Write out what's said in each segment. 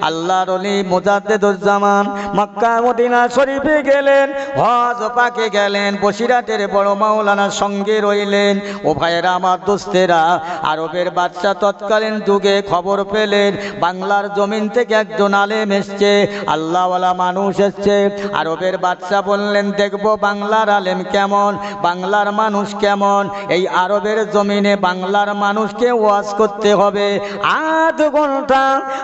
আল্লাহর ওলি Mujaddiduzzaman Mecca Medina শরীফে গেলেন, হজ পাকে গেলেন, বসিরহাটের বড় মাওলানার সঙ্গে রইলেন। ও ভাইয়েরা আমার দোস্তেরা, আরবের বাদশা তৎকালীন যুগে খবর পেলেন বাংলার জমিন থেকে একজন আলেম এসছে, আল্লাহওয়ালা মানুষ এসছে। আরবের বাদশা বললেন, দেখবো বাংলার আলেম কেমন, বাংলার মানুষ কেমন। এই আরবের জমিনে বাংলার মানুষকে ওয়াজ করতে হবে, আধ ঘন্টা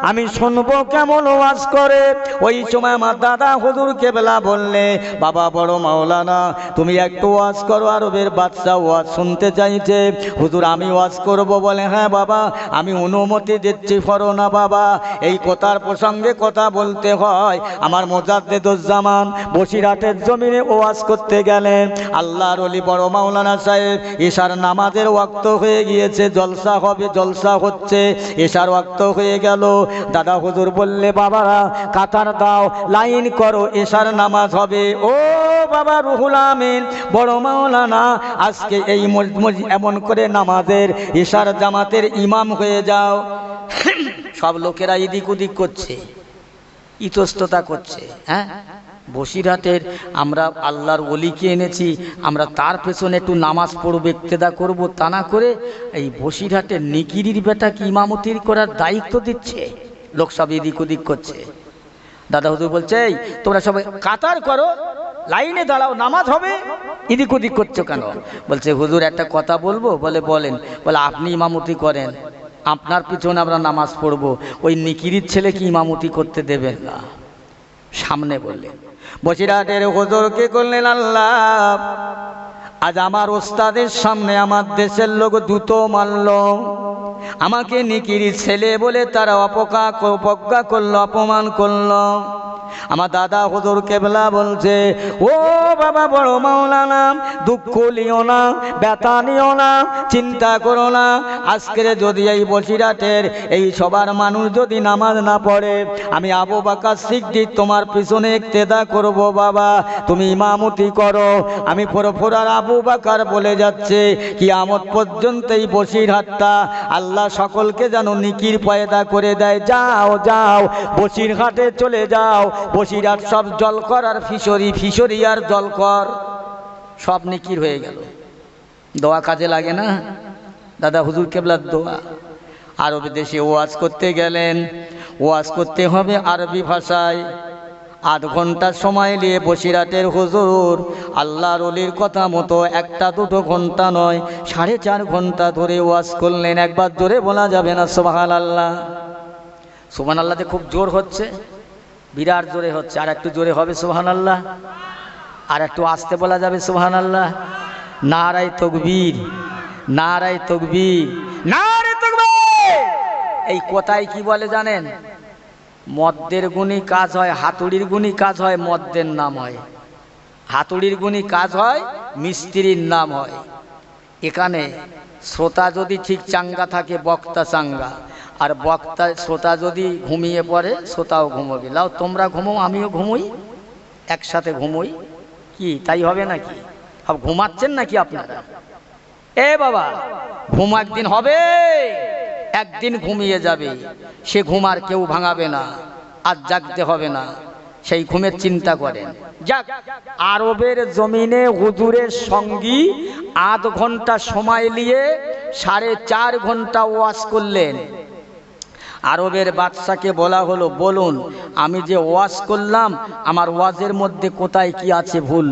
আমি শুনবো কেমন ওয়াজ করে। ওই সময় আমার দাদা হুজুর কেবলা বললে, বাবা বড় মাওলানা তুমি একটু ওয়াজ করো, আরবের বাদশা ওয়াজ শুনতে চাইছে। হুজুর আমি ওয়াজ করব? বলে, হ্যাঁ বাবা আমি অনুমতি দিচ্ছি, করো না বাবা। এই কথার প্রসঙ্গে কথা বলতে হয়। আমার মুজাদ্দিদুজ্জামান বসিরহাটের জমিনে ওয়াজ করতে গেলেন। আল্লাহর ওলি বড় মাওলানা সাহেব ঈশার নামাজের ওয়াক্ত হয়ে গিয়েছে, জলসা হবে, জলসা হচ্ছে, ঈশার ওয়াক্ত হয়ে গেল। দাদা হুজুর বললে, বাবারা কাতার দাও, লাইন করো, ঈশার নামাজ হবে। ও বাবা রুহুল আমিন বড় মাওলানা, আজকে এই এমন করে নামাজের ঈশার জামাতের ইমাম হয়ে যাও। সব লোকেরা এদিক ওদিক করছে, ইতস্ততা করছে। হ্যাঁ, বসিরহাটের আমরা আল্লাহর ওলিকে এনেছি, আমরা তার পেছনে একটু নামাজ পড়ব, ইক্তেদা করব, তা না করে এই বসিরহাটের নিকিরির বেটাকে ইমামতির করার দায়িত্ব দিচ্ছে। লোক সব এদিক ওদিক করছে। দাদা হুজুর বলছে, এই তোমরা সবাই কাতার করো, লাইনে দাঁড়াও, নামাজ হবে, এদিক ওদিক করছো কেন? বলছে, হুজুর একটা কথা বলবো। বলে, বলেন। বলে, আপনি ইমামতি করেন, আপনার পিছনে আমরা নামাজ পড়ব, ওই নিকিরির ছেলে কি ইমামতি করতে দেবেন না? সামনে বললেন। বসিরহাটের হুজুর কি করলেন, আল্লাহ আজ আমার ওস্তাদের সামনে আমার দেশের লোক দুটো মারল, আমাকে নিকিরি ছেলে বলে তারা অপজ্ঞা করলো, অপমান করলো। আমার দাদা হুজুর কেবলা বলছে, ও বাবা বড় মাওলানা দুঃখ নিও না, ব্যথা নিও না, চিন্তা করো না। আজকের যদি এই বসিরহাটের এই সবার মানুষ যদি নামাজ না পড়ে, আমি আবু বকর সিদ্দিক তোমার পিছনে ইক্তেদা করব। বাবা তুমি ইমামতি করো। আমি ফুরফুরার আবু বকর বলে যাচ্ছে, কিয়ামত পর্যন্ত এই বসিরহাটটা আল্লাহ সকলকে যেন নিকির পয়দা করে দেয়। যাও যাও বসিরহাটে চলে যাও, বসিরহাট সব জলকর আর ফিশরি, ফিশরি আর জলকর, সব নিকির হয়ে গেল। দোয়া কাজে লাগে না? দাদা হুজুর কেবলার দোয়া। আরব দেশে ওয়াজ করতে গেলেন, ওয়াজ করতে হবে আরবি ভাষায়। আধ ঘন্টা সময় নিয়ে বসিরহাটের হুজুর আল্লাহর ওলির কথা মতো একটা দুটো ঘন্টা নয়, 4.5 ঘন্টা ধরে ওয়াজ করলেন। একবার জোরে বলা যাবে না সুবহানাল্লাহ? সুবহানাল্লাহতে খুব জোর হচ্ছে, বিরাট জোরে হচ্ছে। আর একটু জোরে হবে সুবহানাল্লাহ, আর একটু আস্তে বলা যাবে সুবহানাল্লাহ। নারায়ে তাকবীর, নারায়ে তাকবীর, নারায়ে তাকবীর। এই কথায় কি বলে জানেন? মদ্দের গুণী কাজ হয়, হাতুড়ির গুণী কাজ হয়, মদ্দের নাম হয়। হাতুড়ির গুণী কাজ হয়, মিস্ত্রির নাম হয়। এখানে শ্রোতা যদি ঠিক চাঙ্গা থাকে, বক্তা চাঙ্গা, আর বক্তা শ্রোতা যদি ঘুমিয়ে পড়ে, শ্রোতাও ঘুমোবে। লাও তোমরা ঘুমো, আমিও ঘুমোই, একসাথে ঘুমোই, কি তাই হবে নাকি? সব ঘুমাচ্ছেন নাকি আপনারা? এ বাবা, ঘুম একদিন হবে, একদিন ঘুমিয়ে যাবে। সে ঘুম আর কেউ ভাঙাবে না, আর জাগতে হবে না। সেই ঘুমের চিন্তা করেন। যাক, আরবের জমিনে হুজুরের সঙ্গী আধ ঘন্টা সময় নিয়ে 4.5 ঘন্টা ওয়াজ করলেন। আরবের বাদশাকে বলা হলো, বলুন আমি যে ওয়াজ করলাম, আমার ওয়াজের মধ্যে কোথায় কি আছে ভুল?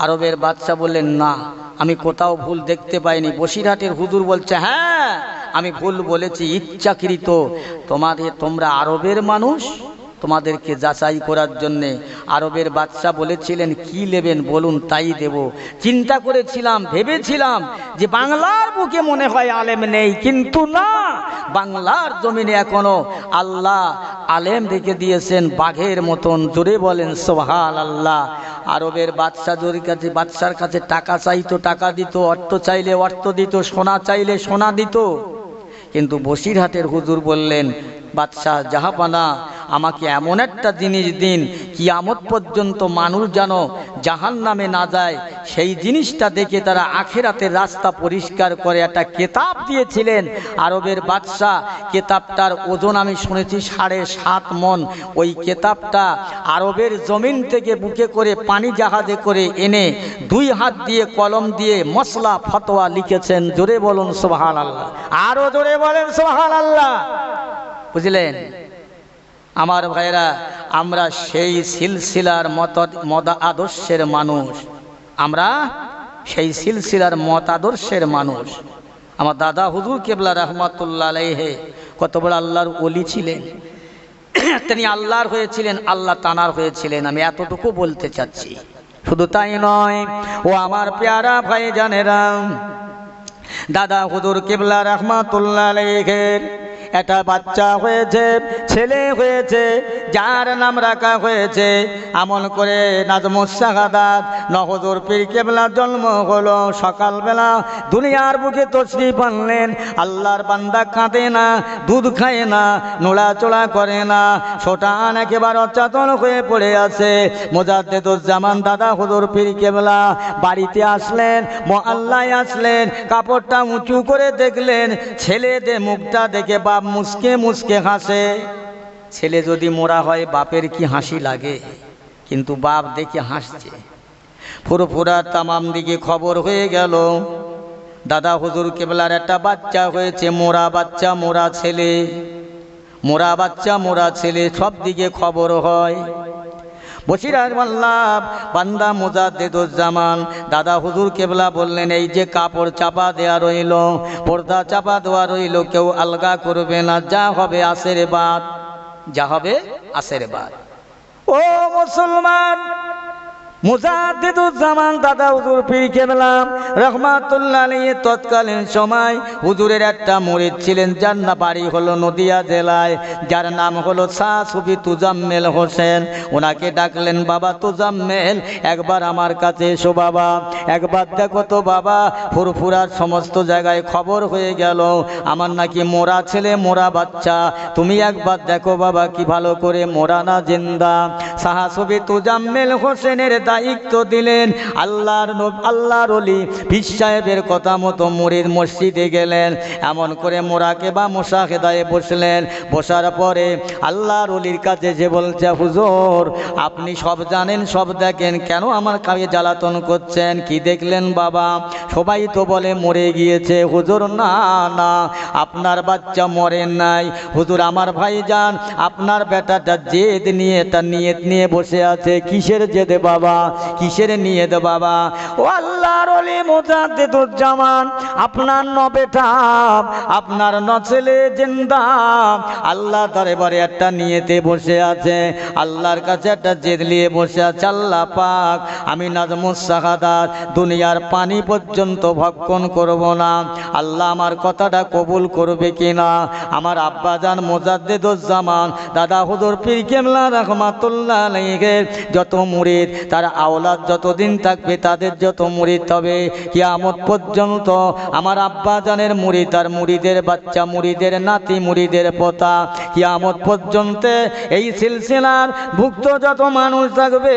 আরবের বাদশা বললেন, না আমি কোথাও ভুল দেখতে পাইনি। বসিরহাটের হুজুর বলছে, হ্যাঁ আমি ভুল বলেছি, ইচ্ছাকৃত। তোমরা আরবের মানুষ, তোমাদেরকে যাচাই করার জন্যে আরবের বাদশা বলেছিলেন, কি নেবেন বলুন তাই দেব। চিন্তা করেছিলাম, ভেবেছিলাম যে বাংলার বুকে মনে হয় আলেম নেই, কিন্তু না, বাংলার জমিনে এখনো আল্লাহ আলেম রেখে দিয়েছেন বাঘের মতন। জোরে বলেন সুবহানাল্লাহ। আরবের বাদশার কাছে টাকা চাইতো, টাকা দিত, অর্থ চাইলে অর্থ দিত, সোনা চাইলে সোনা দিত। কিন্তু বসিরহাটের হুজুর বললেন, বাদশাহ জাহাপানা, আমাকে এমন একটা জিনিস দিন, কিয়ামত পর্যন্ত মানুষ যেন জাহান্নামে না যায় সেই জিনিসটা দেখে তারা আখিরাতের রাস্তা পরিষ্কার করে একটা কিতাব দিয়েছিলেন আরবের বাদশা। কিতাবটার ওজন আমি শুনেছি 7.5 মণ। ওই কিতাবটা আরবের জমিন থেকে বুকে করে পানি জাহাজে করে এনে 2 হাত দিয়ে কলম দিয়ে মসলা ফতোয়া লিখেছেন। জোরে বলুন সুবহানাল্লাহ, আরো জোরে বলেন সুবহানাল্লাহ। বুঝলেন আমার ভাইরা, আমরা সেই সিলসিলার মত আদর্শের মানুষ, আমরা সেই সিলসিলার মত আদর্শের মানুষ। আমার দাদা হুজুর কেবলা রহমাতুল্লাহ আলাইহি কত বড় আল্লাহর ওলি ছিলেন। তিনি আল্লাহর হয়েছিলেন, আল্লাহ তানার হয়েছিলেন। আমি এতটুকু বলতে চাচ্ছি। শুধু তাই নয়, ও আমার পেয়ারা ভাই জানেরা, দাদা হুজুর কেবলা রহমাতুল্লাহ আলাইহির একটা বাচ্চা হয়েছে, ছেলে হয়েছে, যার নাম রাখা হয়েছে আমল করে নাজমুস শাহাদাত। নহজুর পীর কেবলার জন্ম হলো সকালবেলা, দুনিয়ার বুকে তশরিফ আনলেন। আল্লাহর বান্দা কাঁদে না, দুধ খায় না, নোড়াচড়া করে না, ছোটান একেবারে অচেতন হয়ে পড়ে আছে। মুজাদ্দেদুজ্জামান দাদা হুজুর পীর কেবলা বাড়িতে আসলেন, মহল্লায় আসলেন, কাপড়টা উঁচু করে দেখলেন, ছেলেদের মুখটা দেখে বাপ মুসকে মুসকে হাসে। ছেলে যদি মোরা হয় বাপের কি হাসি লাগে, কিন্তু বাপ দেখে হাসছে। ফুরফুরা তামাম দিকে খবর হয়ে গেল, দাদা হুজুর কেবলার একটা বাচ্চা হয়েছে, মোরা বাচ্চা, মোরা ছেলে, মোরা বাচ্চা, মোরা ছেলে, সব দিকে খবর হয়। বসিরার মাল্লাব বান্দা মুজাদ্দেদুজ্জামান দাদা হুজুর কেবলা বললেন, এই যে কাপড় চাপা দেয়া রইল, পর্দা চাপা দেওয়া রইল, কেউ আলগা করবে না, যা হবে আসের বাদ, যা হবে আসের বাদ। ও মুসলমান, মুজাদ্দেদুজ্জামান দাদা হুজুর পীর কেবলা রহমাতুল্লাহ আলাইহি তৎকালীন সময় হুজুরের একটা মুরিদ ছিলেন, যার না বাড়ি হলো নদিয়া জেলায়, যার নাম হলো শাহ সুফি তুজাম্মেল হোসেন। ওনাকে ডাকলেন, বাবা তুজাম্মেল, একবার আমার কাছে এসো বাবা, একবার দেখো তো বাবা, ফুরফুরার সমস্ত জায়গায় খবর হয়ে গেল আমার নাকি মোরা ছেলে, মোরা বাচ্চা, তুমি একবার দেখো বাবা কি ভালো করে মোরা না জিন্দা। শাহ সুফি তুজাম্মেল হোসেনের দায়িত্ব দিলেন। আল্লাহর ওলি পীর সাহেবের কথা মতো মুরিদ মসজিদে গেলেন, এমন করে মোরাকে বা মুশাহেদায় বসলেন। বসার পরে আল্লাহর ওলির কাছে যে বলছে, হুজুর আপনি সব জানেন, সব দেখেন, কেন আমার কাছে জ্বালাতন করছেন? কি দেখলেন বাবা? সবাই তো বলে মরে গিয়েছে। হুজুর না না, আপনার বাচ্চা মরে নাই। হুজুর আমার ভাইজান, আপনার বেটাটা জেদ নিয়ে, এটা নিয়ত নিয়ে বসে আছে। কিসের জেদে বাবা, কিসের নিয়ত বাবা? ও আল্লাহর ওলি মুজাদ্দেদুজ্জামান, আপনার ন বেটা, আপনার ন ছেলে জিন্দা, আল্লাহ দরবারে একটা নিয়তে বসে আছে, আল্লাহর কাছে একটা জেদ নিয়ে বসে আছে। আল্লাহ পাক, আমি নাজমুস শাহাদাত দুনিয়ার পানি পর্যন্ত ভক্ষণ করব না, আল্লাহ আমার কথাটা কবুল করবে কিনা? আমার আব্বাজান মুজাদ্দেদুজ্জামান দাদা হুজুর পীর কেবলা রহমাতুল্লাহ আলাইহি যত মুরিদ, তার আওলাদ যতদিন থাকবে, তাদের যত মুরিদ হবে কিয়ামত পর্যন্ত, আমার আব্বাজানের মুরিদ আর মুরিদের বাচ্চা, মুরিদের নাতি, মুরিদের পোতা, কিয়ামত পর্যন্ত এই সিলসিলার ভুক্ত যত মানুষ থাকবে,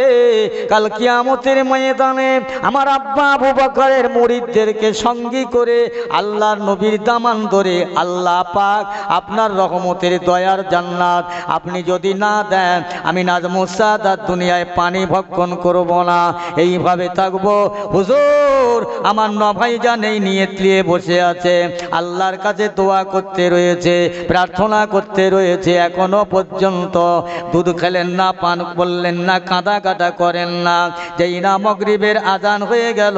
কাল কিয়ামতের ময়দানে আমার আব্বা আবু বকরের মুরিদদেরকে সঙ্গী করে আল্লাহর নবীর দামান ধরে আল্লাহ পাক আপনার রহমতের দয়ার জান্নাত আপনি যদি না দেন, আমি নাজমুস শাহাদাত দুনিয়ায় পানি ভক্ষণ করব না, এইভাবে থাকবো। হুজুর আমার ন ভাইজান এই নিয়ত নিয়ে বসে আছে, আল্লাহর কাছে দোয়া করতে রয়েছে, প্রার্থনা করতে রয়েছে, এখনো পর্যন্ত দুধ খেলেন না, পান বললেন না, কাঁদা কাটা করেন না। যেই না মাগরিবের আজান হয়ে গেল,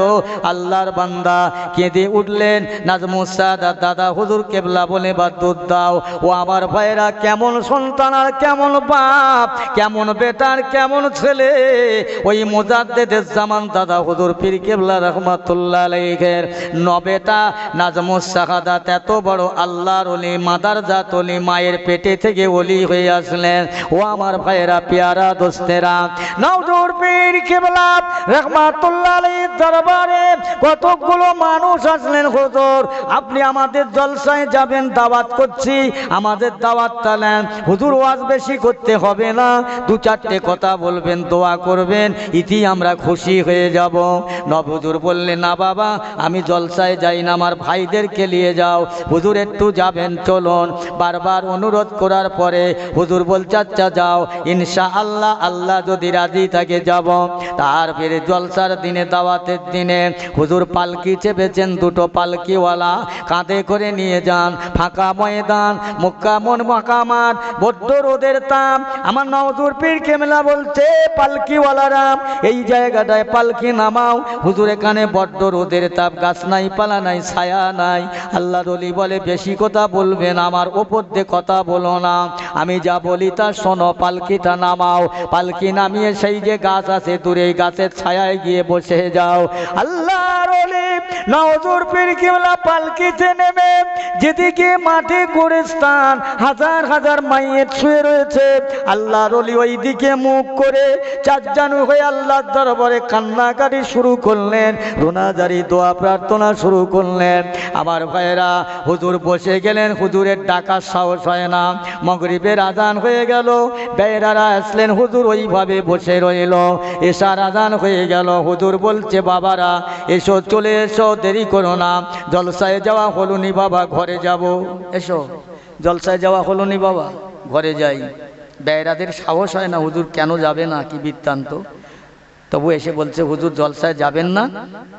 আল্লাহর বান্দা কেঁদে উঠলেন, নাজমুস শাহাদাত দাদা হুজুর কেবলা বলে, বা দুধ দাও। ও আমার ভাইরা, কেমন সন্তান আর কেমন বাপ, কেমন বেটার কেমন ছেলে, ওই মুজাদ্দেদুজ্জামান দাদা হুজুর পীর কেবলা রহমাতুল্লাহ আলাইহির নবেটা নাজমুস শাহাদাত এত বড় আল্লাহর ওলি, মাদারজাত ওলি, মায়ের পেটে থেকে ওলি হয়ে আসলেন। ও আমার ভাইরা, পেয়ারা দোস্তেরা, হুজুর পীর কেবলা রহমাতুল্লাহ আলাইহি দরবারে কতগুলো মানুষ আসলেন, হুজুর আপনি আমাদের জলসায় যাবেন, দাওয়াত করছি, আমাদের দাওয়াতটা নেন। হুজুর ওয়াজ বেশি করতে হবে না, দু চারটে কথা বলবেন, দোয়া করবেন, ইতি আমরা খুশি হয়ে যাব। নব হুজুর বললেন, না বাবা আমি জলসায় যাই না, আমার ভাইদেরকে নিয়ে যাও। হুজুর একটু যাবেন, চলুন। বারবার অনুরোধ করার পরে হুজুর বলছে আচ্ছা যাও, ইনশাআল্লাহ আল্লাহ যদি রাজি থাকে যাব। তারপরে জলসার দিনে, দাওয়াতের দিনে হুজুর পালকি চেপেছেন, দুটো পালকিওয়ালা কাঁধে করে নিয়ে যান। ফাঁকা ময়দান, মক্কা মাকামাত, বড্ড রোদের তাপ। আমার নওজুর পীর কেবলা বলছে, পালকিওয়ালারা এই জায়গাটায় পালকি নামাও। হুজুর এখানে বড্ড রোদের তাপ, গাছ নাই, পালা নাই, ছায়া নাই। আল্লাহর ওলি বলে, বেশি কথা বলবেন, আমার ওপর দিয়ে কথা বলো না, আমি যা বলি তা শোনো, পালকিটা নামাও। পালকি নামিয়ে সেই যে গাছ আছে দূরে, এই গাছের ছায়ায় গিয়ে বসে যাও। আল্লাহর ওলি নওজুর পীর কেবলা পালকিতে নেমে যেদিকে মাটি গোরস্থান, হাজার হাজার মাইয়ের শুয়ে রয়েছে, আল্লাহর ওলি ওই দিকে মুখ করে চারজানু হয়ে আল্লাহর দরবারে কান্নাকাটি শুরু করলেন, রোনাজারি দোয়া প্রার্থনা শুরু করলেন। আমার ভাইয়েরা, হুজুর বসে গেলেন, হুজুরের ডাকার সাহস হয় না। মাগরিবের আজান হয়ে গেল, বেরারা আসলেন, হুজুর ওইভাবে বসে রইল। এশার আজান হয়ে গেল, হুজুর বলছে বাবারা এসো, চলে এসো, দেরি করো না, জলসায় যাওয়া হলো নি বাবা, ঘরে যাব। এসো, জলসায় যাওয়া হলো নি বাবা, ঘরে যাই। বেরাদের সাহস হয় না, হুজুর কেন যাবে না, কি বৃত্তান্ত। তবু এসে বলছে, হুজুর জলসায় যাবেন না?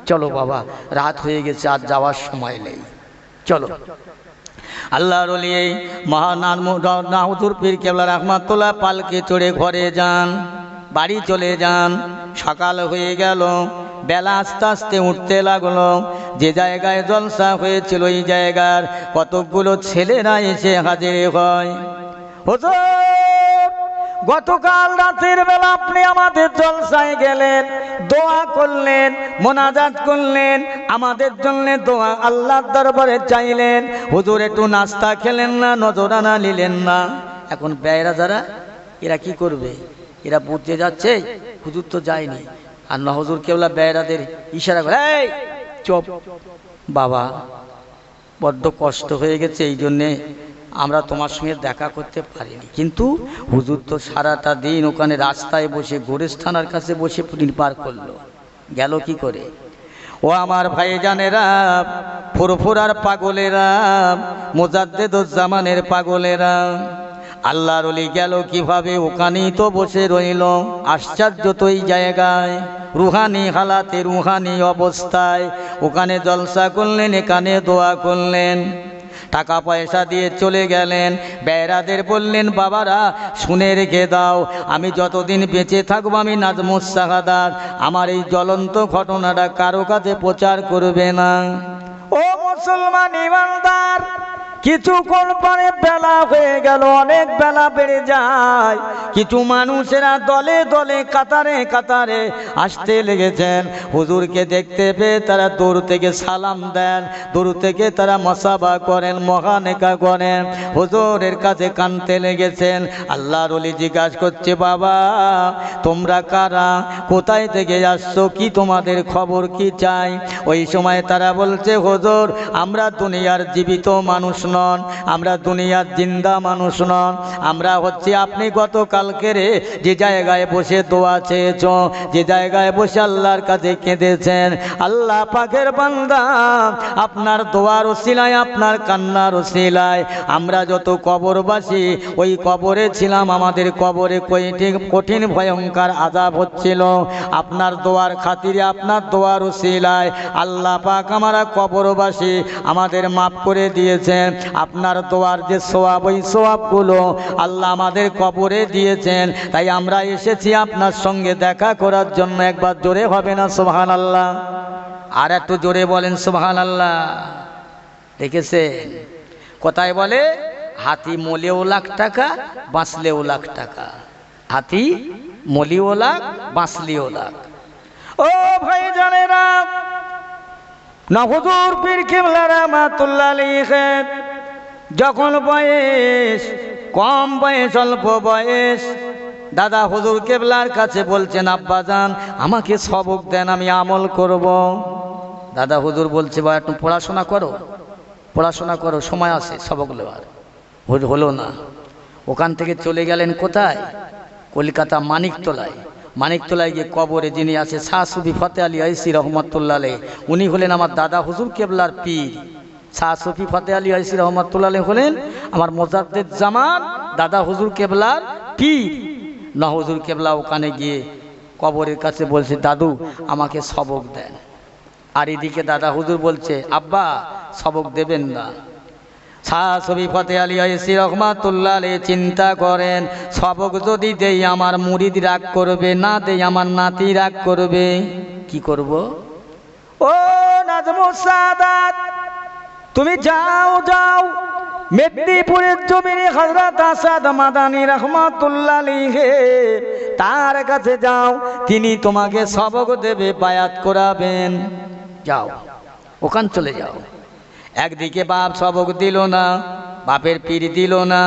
চলো বাবা, রাত হয়ে গেছে, আর যাওয়ার সময় নেই, চলো। আল্লাহর ওলি হুজুর পীর কেবলা রাহমাতুল্লাহ পালকে চড়ে ঘরে যান, বাড়ি চলে যান। সকাল হয়ে গেল, বেলা আস্তে আস্তে উঠতে লাগলো। যে জায়গায় জলসা হয়েছিল এই জায়গার কতকগুলো ছেলেরা এসে হাজির হয়। হুজুর গতকাল রাতের বেলা আপনি আমাদের জলসায় গেলেন, দোয়া করলেন, মোনাজাত করলেন, আমাদের জন্য দোয়া আল্লাহর দরবারে চাইলেন। হুজুর একটু নাস্তা খেলেন না, নজরানা নিলেন না। এখন বেয়রা যারা, এরা কি করবে? এরা বুঝতে যাচ্ছে হুজুর তো যায়নি। আর না, হুজুর কেবলা বেয়রাদের ইশারা করে, এই চুপ বাবা, বড্ড কষ্ট হয়ে গেছে, এই জন্যে আমরা তোমার সঙ্গে দেখা করতে পারিনি। কিন্তু হুজুর তো সারাটা দিন ওখানে রাস্তায় বসে, গোরস্থানের কাছে বসে পার করলো, গেল কি করে? ও আমার ভাইজানেরা, ফুরফুরার পাগলেরা, মুজাদ্দেদুজ্জামানের পাগলেরা, আল্লাহর ওলি গেল কিভাবে? ওখানেই তো বসে রইল। আশ্চর্য তো এই জায়গায়, রুহানি হালাতে, রুহানি অবস্থায় ওখানে জলসা করলেন, এখানে দোয়া করলেন, টাকা পয়সা দিয়ে চলে গেলেন। বেয়রাদের বললেন, বাবারা শুনে রেখে দাও, আমি যতদিন বেঁচে থাকবো আমি নাজমুস শাহাদাত, আমার এই জ্বলন্ত ঘটনাটা কারো কাছে প্রচার করবে না। ও মুসলমান ইমানদার, কিছুক্ষণ পরে বেলা হয়ে গেল, অনেক বেলা বেড়ে যায়। কিছু মানুষেরা দলে দলে, কাতারে কাতারে আসতে লেগেছেন। হুজুরকে দেখতে পেয়ে তারা দূর থেকে সালাম দেন, দূর থেকে তারা মসাবা করেন, মহানেকা করেন, হুজুরের কাছে কানতে লেগেছেন। আল্লাহর ওলি জিজ্ঞাসা করছে, বাবা তোমরা কারা, কোথায় থেকে আসছো, কি তোমাদের খবর, কি চাই? ওই সময় তারা বলছে, হুজুর আমরা দুনিয়ার জীবিত মানুষ নন, আমরা দুনিয়ার জিন্দা মানুষ নন, আমরা হচ্ছে আপনি গতকালকের যে জায়গায় বসে দোয়া চেয়েছ, যে জায়গায় বসে আল্লাহর কাছে কেঁদেছেন, আল্লাহ পাকের বান্দা আপনার দোয়ার ওসিলায়, আপনার কান্নার ওসিলায় আমরা যত কবরবাসী ওই কবরে ছিলাম, আমাদের কবরে কঠিন ভয়ঙ্কর আযাব হচ্ছিল, আপনার দোয়ার খাতিরে, আপনার দোয়ার ওসিলায় আল্লাহ পাক আমরা কবরবাসী আমাদের মাফ করে দিয়েছেন। আপনার দোয়ার যে সওয়াব, ওই সওয়াবগুলো আল্লাহ আমাদের কবরে দিয়েছেন। তাই আমরা এসেছি আপনার সঙ্গে দেখা করার জন্য। একবার জোরে হবে না সুবহানাল্লাহ? আর একটু জোরে বলেন সুবহানাল্লাহ। দেখেছেন কোথায় বলে, হাতি মলেও লাখ টাকা, বাঁচলেও লাখ টাকা। হাতি মলিও লাখ, বাঁচলেও লাখ। ও ভাই জানেরা, না হুজুর পীর কেবলা রাহমাতুল্লাহ আলাইহি যখন বয়স কম, বয়স অল্প বয়স, দাদা হুজুর কেবলার কাছে বলছেন, আব্বাজান আমাকে সবক দেন, আমি আমল করব। দাদা হুজুর বলছে, বা একটু পড়াশোনা করো, পড়াশোনা করো, সময় আছে সবক নেওয়ার। হলো না। ওখান থেকে চলে গেলেন কোথায়? কলকাতা মানিকতলায়। মানিকতলায় গিয়ে কবরে যিনি আছে শাহ সুফি ফতে আলী আইসি রহমতুল্লাহ আলাইহি, উনি হলেন আমার দাদা হুজুর কেবলার পীর। শাহ সুফি ফতে আলী আইসি রহমতুল্লাহ আলাইহি হলেন আমার মোজাদ্দেদ জামান দাদা হুজুর কেবলার পীর। না হুজুর কেবলা ওখানে গিয়ে কবরের কাছে বলছে, দাদু আমাকে সবক দেন। আর এদিকে দাদা হুজুর বলছে, আব্বা সবক দেবেন না। শাহ সুফি ফতে আলী আইসি রহমাতুল্লাহ আলাইহি চিন্তা করেন, সবক যদি দেই আমার মুরিদ রাগ করবে, না দেই আমার নাতি রাগ করবে, কি করব? ও নাজমুস সাদাত, তুমি যাও যাও মেদিনীপুরের জমিনে হযরত আসাদ মাদানী রহমাতুল্লাহ আলাইহি তার কাছে যাও, তিনি তোমাকে সবক দেবে, বায়াত করাবেন। যাও, ওখান চলে যাও। একদিকে বাপ সবক দিল না, বাপের পীর দিল না।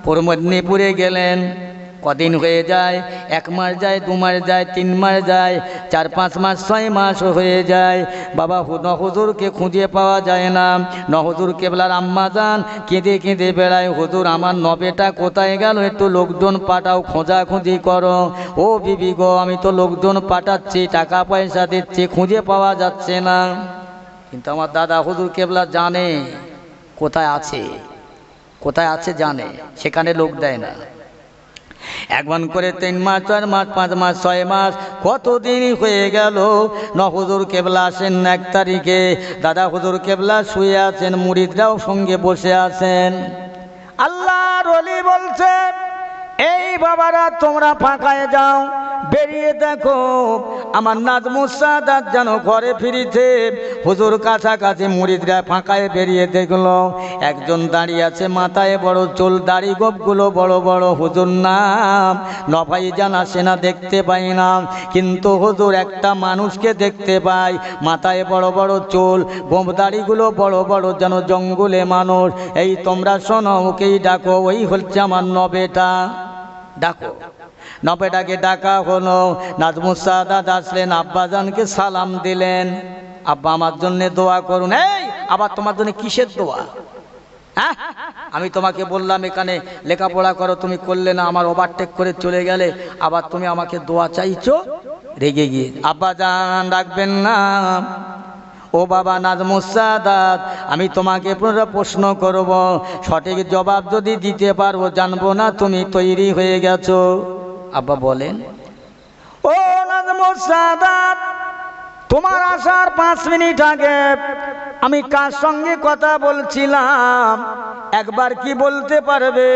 পূর্ব মেদিনীপুরে গেলেন। কদিন হয়ে যায়? 1 মাস যায়, 2 মাস যায়, 3 মাস যায়, 4-5 মাস, 6 মাস হয়ে যায়। বাবা হুজুরকে খুঁজে পাওয়া যায় না। হুজুর কেবলার আম্মা যান কেঁদে কেঁদে বেড়ায়, হুজুর আমার নবেটা কোথায় গেল, একটু লোকজন পাঠাও, খোঁজাখুঁজি করো। ও বিবি গো, আমি তো লোকজন পাঠাচ্ছি, টাকা পয়সা দিচ্ছি, খুঁজে পাওয়া যাচ্ছে না। কিন্তু আমার দাদা হুজুর কেবলা জানে কোথায় আছে, কোথায় আছে জানে, সেখানে লোক দেয় না। 1 মান করে 3 মাস, 4 মাস, 5 মাস, 6 মাস, কতদিন হয়ে গেল। হুজুর কেবলা আসেন 1 তারিখে। দাদা হুজুর কেবলা শুয়ে আছেন, মুরিদরাও সঙ্গে বসে আছেন। আল্লাহর ওলি বলছে, এই বাবারা তোমরা ফাঁকায় যাও, বেরিয়ে দেখো আমার নাজমুস সাদাত যেন ঘরে ফিরিছে। হুজুর কাছাকাছি, মুরিদরা ফাঁকায় বেরিয়ে দেখলো একজন দাঁড়িয়ে আছে, মাথায় বড় চুল, দাড়ি গোপগুলো বড় বড়। হুজুর নাম নভাই জানা সেনা দেখতে পাই না, কিন্তু হুজুর একটা মানুষকে দেখতে পাই, মাথায় বড় বড় চুল, গোপ দাড়িগুলো বড় বড়, যেন জঙ্গলে মানুষ। এই তোমরা শোনো, ওকেই ডাকো, ওই হচ্ছে আমার নবেটা, ডাকো। নবেটাকে ডাকা হলো। নাজমুস সাদাত আসলেন, আব্বাজানকে সালাম দিলেন, আব্বা আমার জন্য দোয়া করুন। এই আবার তোমার জন্য কিসের দোয়া? হ্যাঁ, আমি তোমাকে বললাম এখানে লেখাপড়া করো, তুমি করলে না, আমার ওভারটেক করে চলে গেলে, আবার তুমি আমাকে দোয়া চাইছো? রেগে গিয়ে, আব্বাজান ডাকবেন না। ও বাবা নাজমুস সাদাত, আমি তোমাকে প্রশ্ন করব, সঠিক জবাব যদি দিতে পারবো, জানবো না তুমি তৈরি হয়ে গেছো। আব্বা বলেন। ও নাজমুস সাদাত, তোমার আসার 5 মিনিট আগে আমি কার সঙ্গে কথা বলছিলাম, একবার কি বলতে পারবে?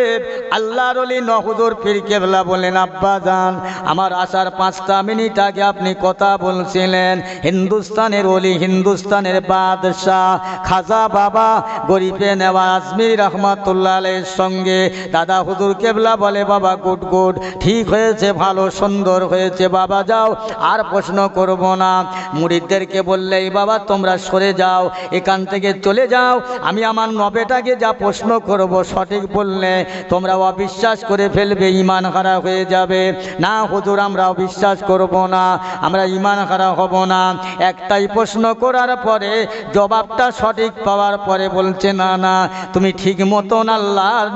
আল্লাহর ওলি হুজুর পীর কেবলা বলেন, আব্বাজান আমার আসার 5টা মিনিট আগে আপনি কথা বলছিলেন হিন্দুস্তানের ওলি, হিন্দুস্তানের বাদশাহ খাজা বাবা গরিবে নেওয়া আজমির রহমাতুল্লাহ আলাইহির সঙ্গে। দাদা হুজুর কেবলা বলে, বাবা গুড গুড, ঠিক হয়েছে, ভালো সুন্দর হয়েছে, বাবা যাও, আর প্রশ্ন করব না। মুরিদদেরকে বললেই, বাবা তোমরা সরে যাও, এখান থেকে চলে যাও, আমি আমার নবেটাকে যা প্রশ্ন করব সঠিক বললে তোমরা অবিশ্বাস করে ফেলবে, ঈমান হারা হয়ে যাবে। না হুজুর, আমরা অবিশ্বাস করব না, আমরা ঈমান হারা হব না। একটাই প্রশ্ন করার পরে জবাবটা সঠিক পাওয়ার পরে বলছে, না না, তুমি ঠিক মতন আল্লাহর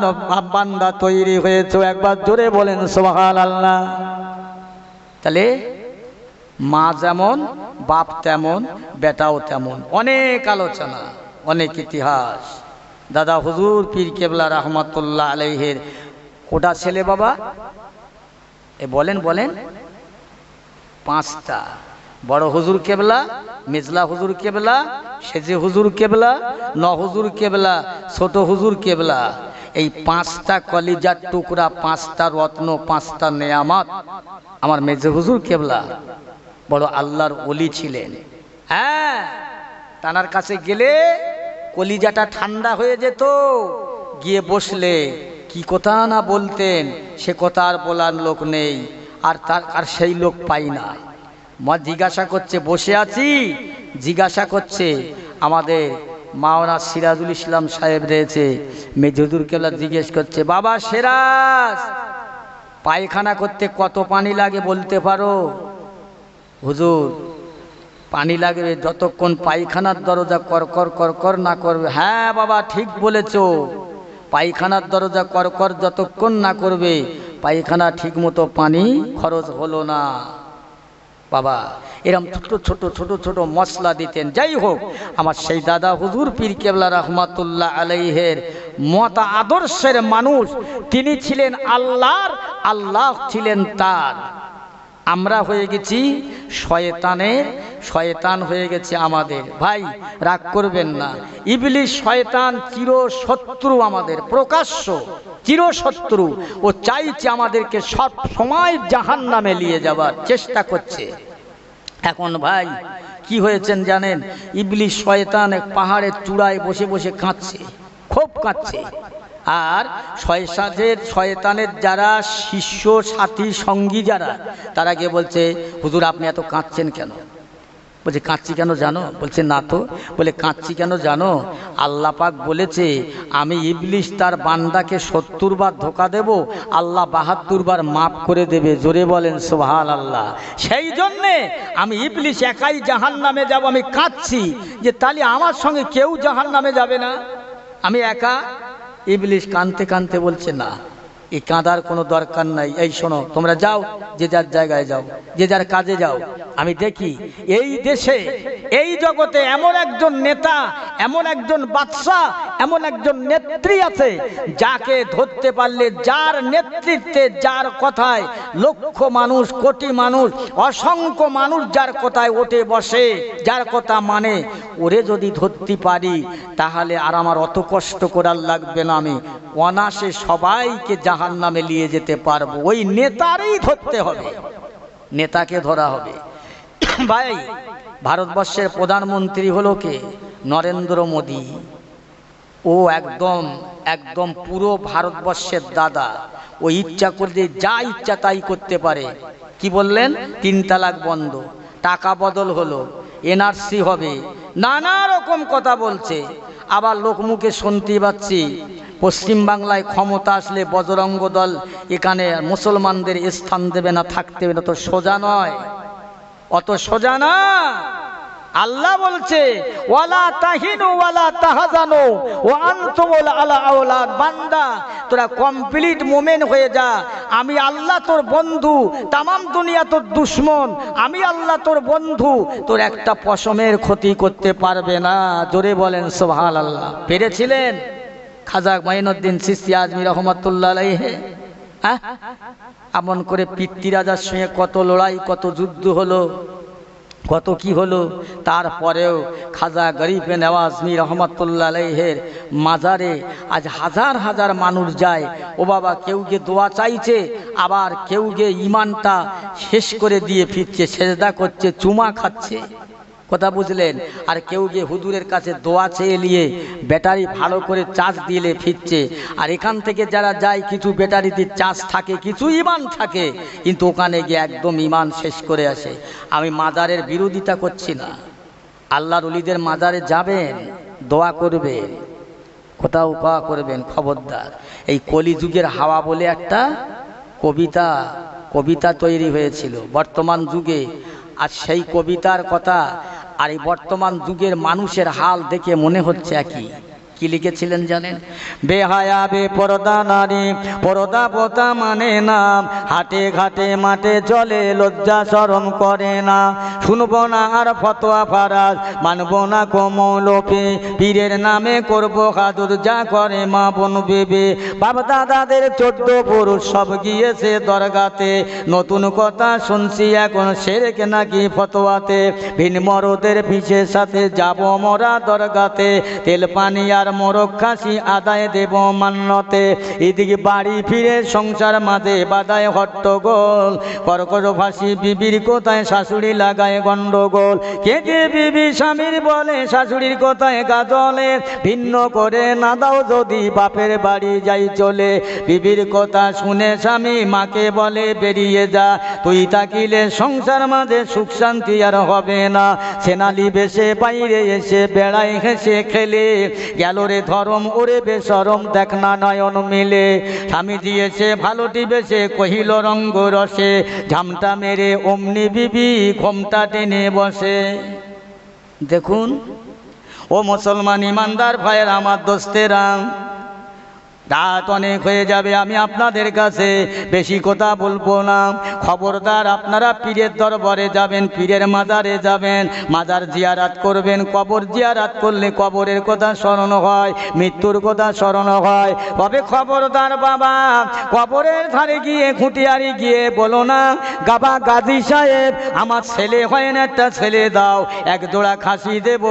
বান্দা তৈরি হয়েছো। একবার জোরে বলেন সুবহানাল্লাহ। তাহলে মা যেমন, বাপ তেমন, বেটাও তেমন। অনেক আলোচনা, অনেক ইতিহাস। দাদা হুজুর পীর কেবলা রহমাতুল্লাহ আলাইহির কোটা ছেলে বাবা? বলেন বলেন। 5টা। বড় হুজুর কেবলা, মিজলা হুজুর কেবলা, সেজে হুজুর কেবলা, হুজুর কেবলা, ছোট হুজুর কেবলা। এই 5টা কলিজার টুকরা, 5টা রত্ন, 5টা নেয়ামত আমার মেজে হুজুর কেবলা বড় আল্লাহর ওলি ছিলেন। হ্যাঁ, তানার কাছে গেলে কলিজাটা ঠান্ডা হয়ে যেত। গিয়ে বসলে কি কথা না বলতেন, সে কথা আর বলার লোক নেই। আর সেই লোক পাই না। মা জিজ্ঞাসা করছে, বসে আছি, জিজ্ঞাসা করছে আমাদের মাওলানা সিরাজুল ইসলাম সাহেব রয়েছে, মেজে হুজুর কেবলা জিজ্ঞেস করছে, বাবা সিরাজ পায়খানা করতে কত পানি লাগে বলতে পারো? হুজুর পানি লাগবে যতক্ষণ পায়খানার দরজা করকর করকর না করবে। হ্যাঁ বাবা ঠিক বলেছো, পায়খানার দরজা করকর যতক্ষণ না করবে পায়খানা ঠিক মতো পানি খরচ হলো না। বাবা এরম ছোট ছোট ছোট ছোট মশলা দিতেন। যাই হোক, আমার সেই দাদা হুজুর পীর কেবলা রহমাতুল্লাহ আলাইহের মত আদর্শের মানুষ, তিনি ছিলেন আল্লাহর, আল্লাহ ছিলেন তার। আমরা হয়ে গেছি শয়তানের, শয়তান হয়ে গেছে আমাদের। ভাই রাগ করবেন না, ইবলিস শয়তান চিরশত্রু আমাদের, প্রকাশ্য চিরশত্রু। ও চাইছে আমাদেরকে সব সময় জাহান্নামে নিয়ে যাবার চেষ্টা করছে। এখন ভাই কি হয়েছেন জানেন? ইবলিস শয়তান এক পাহাড়ের চূড়ায় বসে বসে কাঁদছে, খুব কাঁদছে। আর শয়তানের যারা শিষ্য সাথী সঙ্গী যারা, তারা গিয়ে বলছে হুজুর আপনি এত কাঁদছেন কেন? বলছে কাঁদছি কেন জানো? বলছে না তো। বলে কাঁদছি কেন জানো? আল্লাহ পাক বলেছে আমি ইবলিস তার বান্দাকে 70 বার ধোঁকা দেব, আল্লাহ 72 বার মাফ করে দেবে। জোরে বলেন সুবহানাল্লাহ। সেই জন্যে আমি ইবলিস একাই জাহান্নামে যাব। আমি কাঁদছি যে তাহলে আমার সঙ্গে কেউ জাহান্নামে যাবে না, আমি একা। ইবলিস কাঁদতে কাঁদতে বলছে না, এই কাঁদার কোনো দরকার নাই। এই শোনো, তোমরা যাও, যে যার জায়গায় যাও, যে যার কাজে যাও। আমি দেখি এই দেশে, এই জগতে এমন একজন নেতা, এমন একজন বাদশা, এমন একজন নেত্রী আছে যাকে ধরতে পারলে, যার নেতৃত্বে, যার কথায় লক্ষ মানুষ, কোটি মানুষ, অসংখ্য মানুষ যার কথায় ওঠে বসে, যার কথা মানে, ওরে যদি ধরতে পারি তাহলে আর আমার অত কষ্ট করার লাগবে না। আমি অনায়াসে সবাইকে জাহান্নামে নিয়ে যেতে পারবো। ওই নেতারই ধরতে হবে, নেতাকে ধরা হবে। ভাই ভারতবর্ষের প্রধানমন্ত্রী হলো কে? নরেন্দ্র মোদী। ও একদম একদম পুরো ভারতবর্ষের দাদা। ও ইচ্ছা করলে যা ইচ্ছা তাই করতে পারে। কি বললেন? 3 তালাক বন্ধ, টাকা বদল হলো, এনআরসি হবে, নানা রকম কথা বলছে। আবার লোকমুখে শুনতে পাচ্ছি পশ্চিমবাংলায় ক্ষমতা আসলে বজরঙ্গ দল এখানে মুসলমানদের স্থান দেবে না, থাকতে দেবে না। তো সোজা নয়, অত সোজা না। আল্লাহ বলছে ওয়ালা তাহিনু ওয়ালা তাহজানু ওয়া আনতুমুল আ'লাউনা। বান্দা তোরা কমপ্লিট মোমেন হয়ে যা। আমি আল্লাহ তোর বন্ধু, তামাম দুনিয়া তোর দুশ্মন, আমি আল্লাহ তোর বন্ধু। তোর একটা পশমের ক্ষতি করতে পারবে না। জোরে বলেন সুবহানাল্লাহ। পেরেছিলেন খাজা মাইনুদ্দিন চিশতি আজমি রহমাতুল্লাহ আলাইহি? এমন করে পিতৃরাজার সঙ্গে কত লড়াই, কত যুদ্ধ হলো, কত কি হলো। তারপরেও খাজা গরিব নওয়াজ মীর রহমাতুল্লাহ আলাইহির মাজারে আজ হাজার হাজার মানুষ যায়। ও বাবা, কেউ গিয়ে দোয়া চাইছে, আবার কেউ গিয়ে ইমানটা শেষ করে দিয়ে ফিরছে, সেজদা করছে, চুমা খাচ্ছে। কথা বুঝলেন? আর কেউ গিয়ে হুজুরের কাছে দোয়া চেয়ে নিয়ে ব্যাটারি ভালো করে চার্জ দিলে ফিরছে। আর এখান থেকে যারা যায়, কিছু ব্যাটারিতে চার্জ থাকে, কিছু ইমান থাকে, কিন্তু ওখানে গিয়ে একদম ইমান শেষ করে আসে। আমি মাজারের বিরোধিতা করছি না, আল্লাহর ওলিদের মাজারে যাবেন, দোয়া করবেন, কোথাও দোয়া করবেন। খবরদার, এই কলিযুগের হাওয়া বলে একটা কবিতা তৈরি হয়েছিল বর্তমান যুগে। আর সেই কবিতার কথা আর এই বর্তমান যুগের মানুষের হাল দেখে মনে হচ্ছে একই। কি লিখেছিলেন জানেন? বেহায়া বেপরদা নারী, পরদা পতা মানে না, হাটে ঘাটে মাঠে চলে, লজ্জা শরম করে না। শুনবো না আর ফতোয়া ফারাজ, মানবো না কোমলপে, পীরের নামে করবো হাজুর, যা করে মা বোন বেবে। বাপ দাদাদের 14 পুরুষ সব গিয়েছে দরগাতে, নতুন কথা শুনছি এখন সেরেক নাকি ফতোয়াতে। ভিন মরদের পিছে সাথে যাব মরা দরগাতে, তেল পানি আর মোরগ খাসি আদায় দেব মান্যতে। এদিকে বাড়ি ফিরে সংসার মাঝে বাদায় হট্টগোল, কর্কশ ভাসি বিবির কোথায় শাশুড়ি লাগায় গন্ডগোল। কে যে বিবি স্বামীর বলে, শাশুড়ির কোথায় গাজলে, ভিন্ন করে না দাও যদি বাপের বাড়ি যাই চলে। বিবির কথা শুনে স্বামী মাকে বলে বেরিয়ে যা, তুই থাকিলে সংসার মাঝে সুখ শান্তি আর হবে না। সেনালি বেশে বাইরে এসে বেড়ায় হেসে খেলে, গেল গেল রে ধরম ওরে বেশরম দেখ না নয়ন মিলে স্বামী দিয়েছে ভালোটি বেশে কহিল রঙ্গ রসে ঝামটা মেরে অমনি বিবি ঘোমটা টেনে বসে। দেখুন ও মুসলমান ইমানদার ভাইয়ের আমার দোস্তেরা, রাত অনেক হয়ে যাবে, আমি আপনাদের কাছে বেশি কথা বলবো না। খবরদার আপনারা পীরের দরবারে যাবেন, পীরের মাজারে যাবেন, মাজার জিয়ারাত করবেন। কবর জিয়ারাত করলে কবরের কথা স্মরণ হয়, মৃত্যুর কথা স্মরণ হয়। তবে খবরদার বাবা, কবরের ধারে গিয়ে খুঁটিয়ারি গিয়ে বলো না গাবা গাজী সাহেব আমার ছেলে হয় না, একটা ছেলে দাও, এক জোড়া খাসি দেব।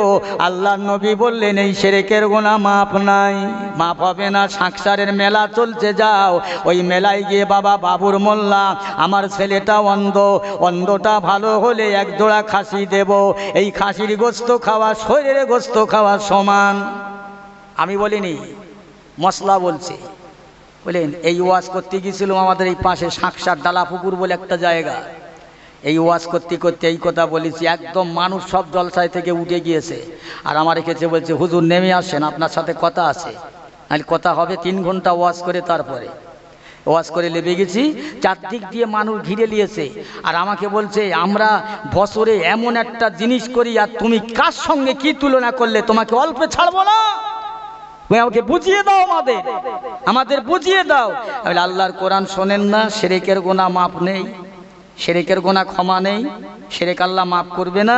আল্লাহর নবী বললেন এই শিরকের গুনাহ মাপ নাই, মাপ হবে না। সারের মেলা চলছে, যাও ওই মেলায় গিয়ে বাবা বাবুর মোল্লা আমার ছেলেটা অন্ধ, অন্ধটা ভালো হলে এক জোড়া খাসি দেব। এই খাসির গোস্ত খাওয়া শরীরে গোস্ত খাওয়া সমান। আমি বলিনি, মশলা বলছে। বলেন এই ওয়াজ করতে গিয়েছিলাম আমাদের এই পাশে শাঁকসার ডালাপুকুর বলে একটা জায়গা। এই ওয়াজ করতে করতে এই কথা বলেছি, একদম মানুষ সব জলসায় থেকে উঠে গিয়েছে। আর আমার রেখেছে, বলছে হুজুর নেমে আসেন, আপনার সাথে কথা আছে। আর কথা হবে 3 ঘন্টা ওয়াজ করে, তারপরে ওয়াজ করে লেবে গেছি। চারদিক দিয়ে মানুষ ঘিরে নিয়েছে, আর আমাকে বলছে আমরা বছরে এমন একটা জিনিস করি, আর তুমি কার সঙ্গে কি তুলনা করলে, তোমাকে অল্পে ছাড়বো না, আমাকে বুঝিয়ে দাও, আমাদের বুঝিয়ে দাও। আল্লাহর কোরআন শোনেন না? শিরকের গুনাহ মাপ নেই, শিরকের গুনাহ ক্ষমা নেই, শিরক আল্লাহ মাফ করবে না।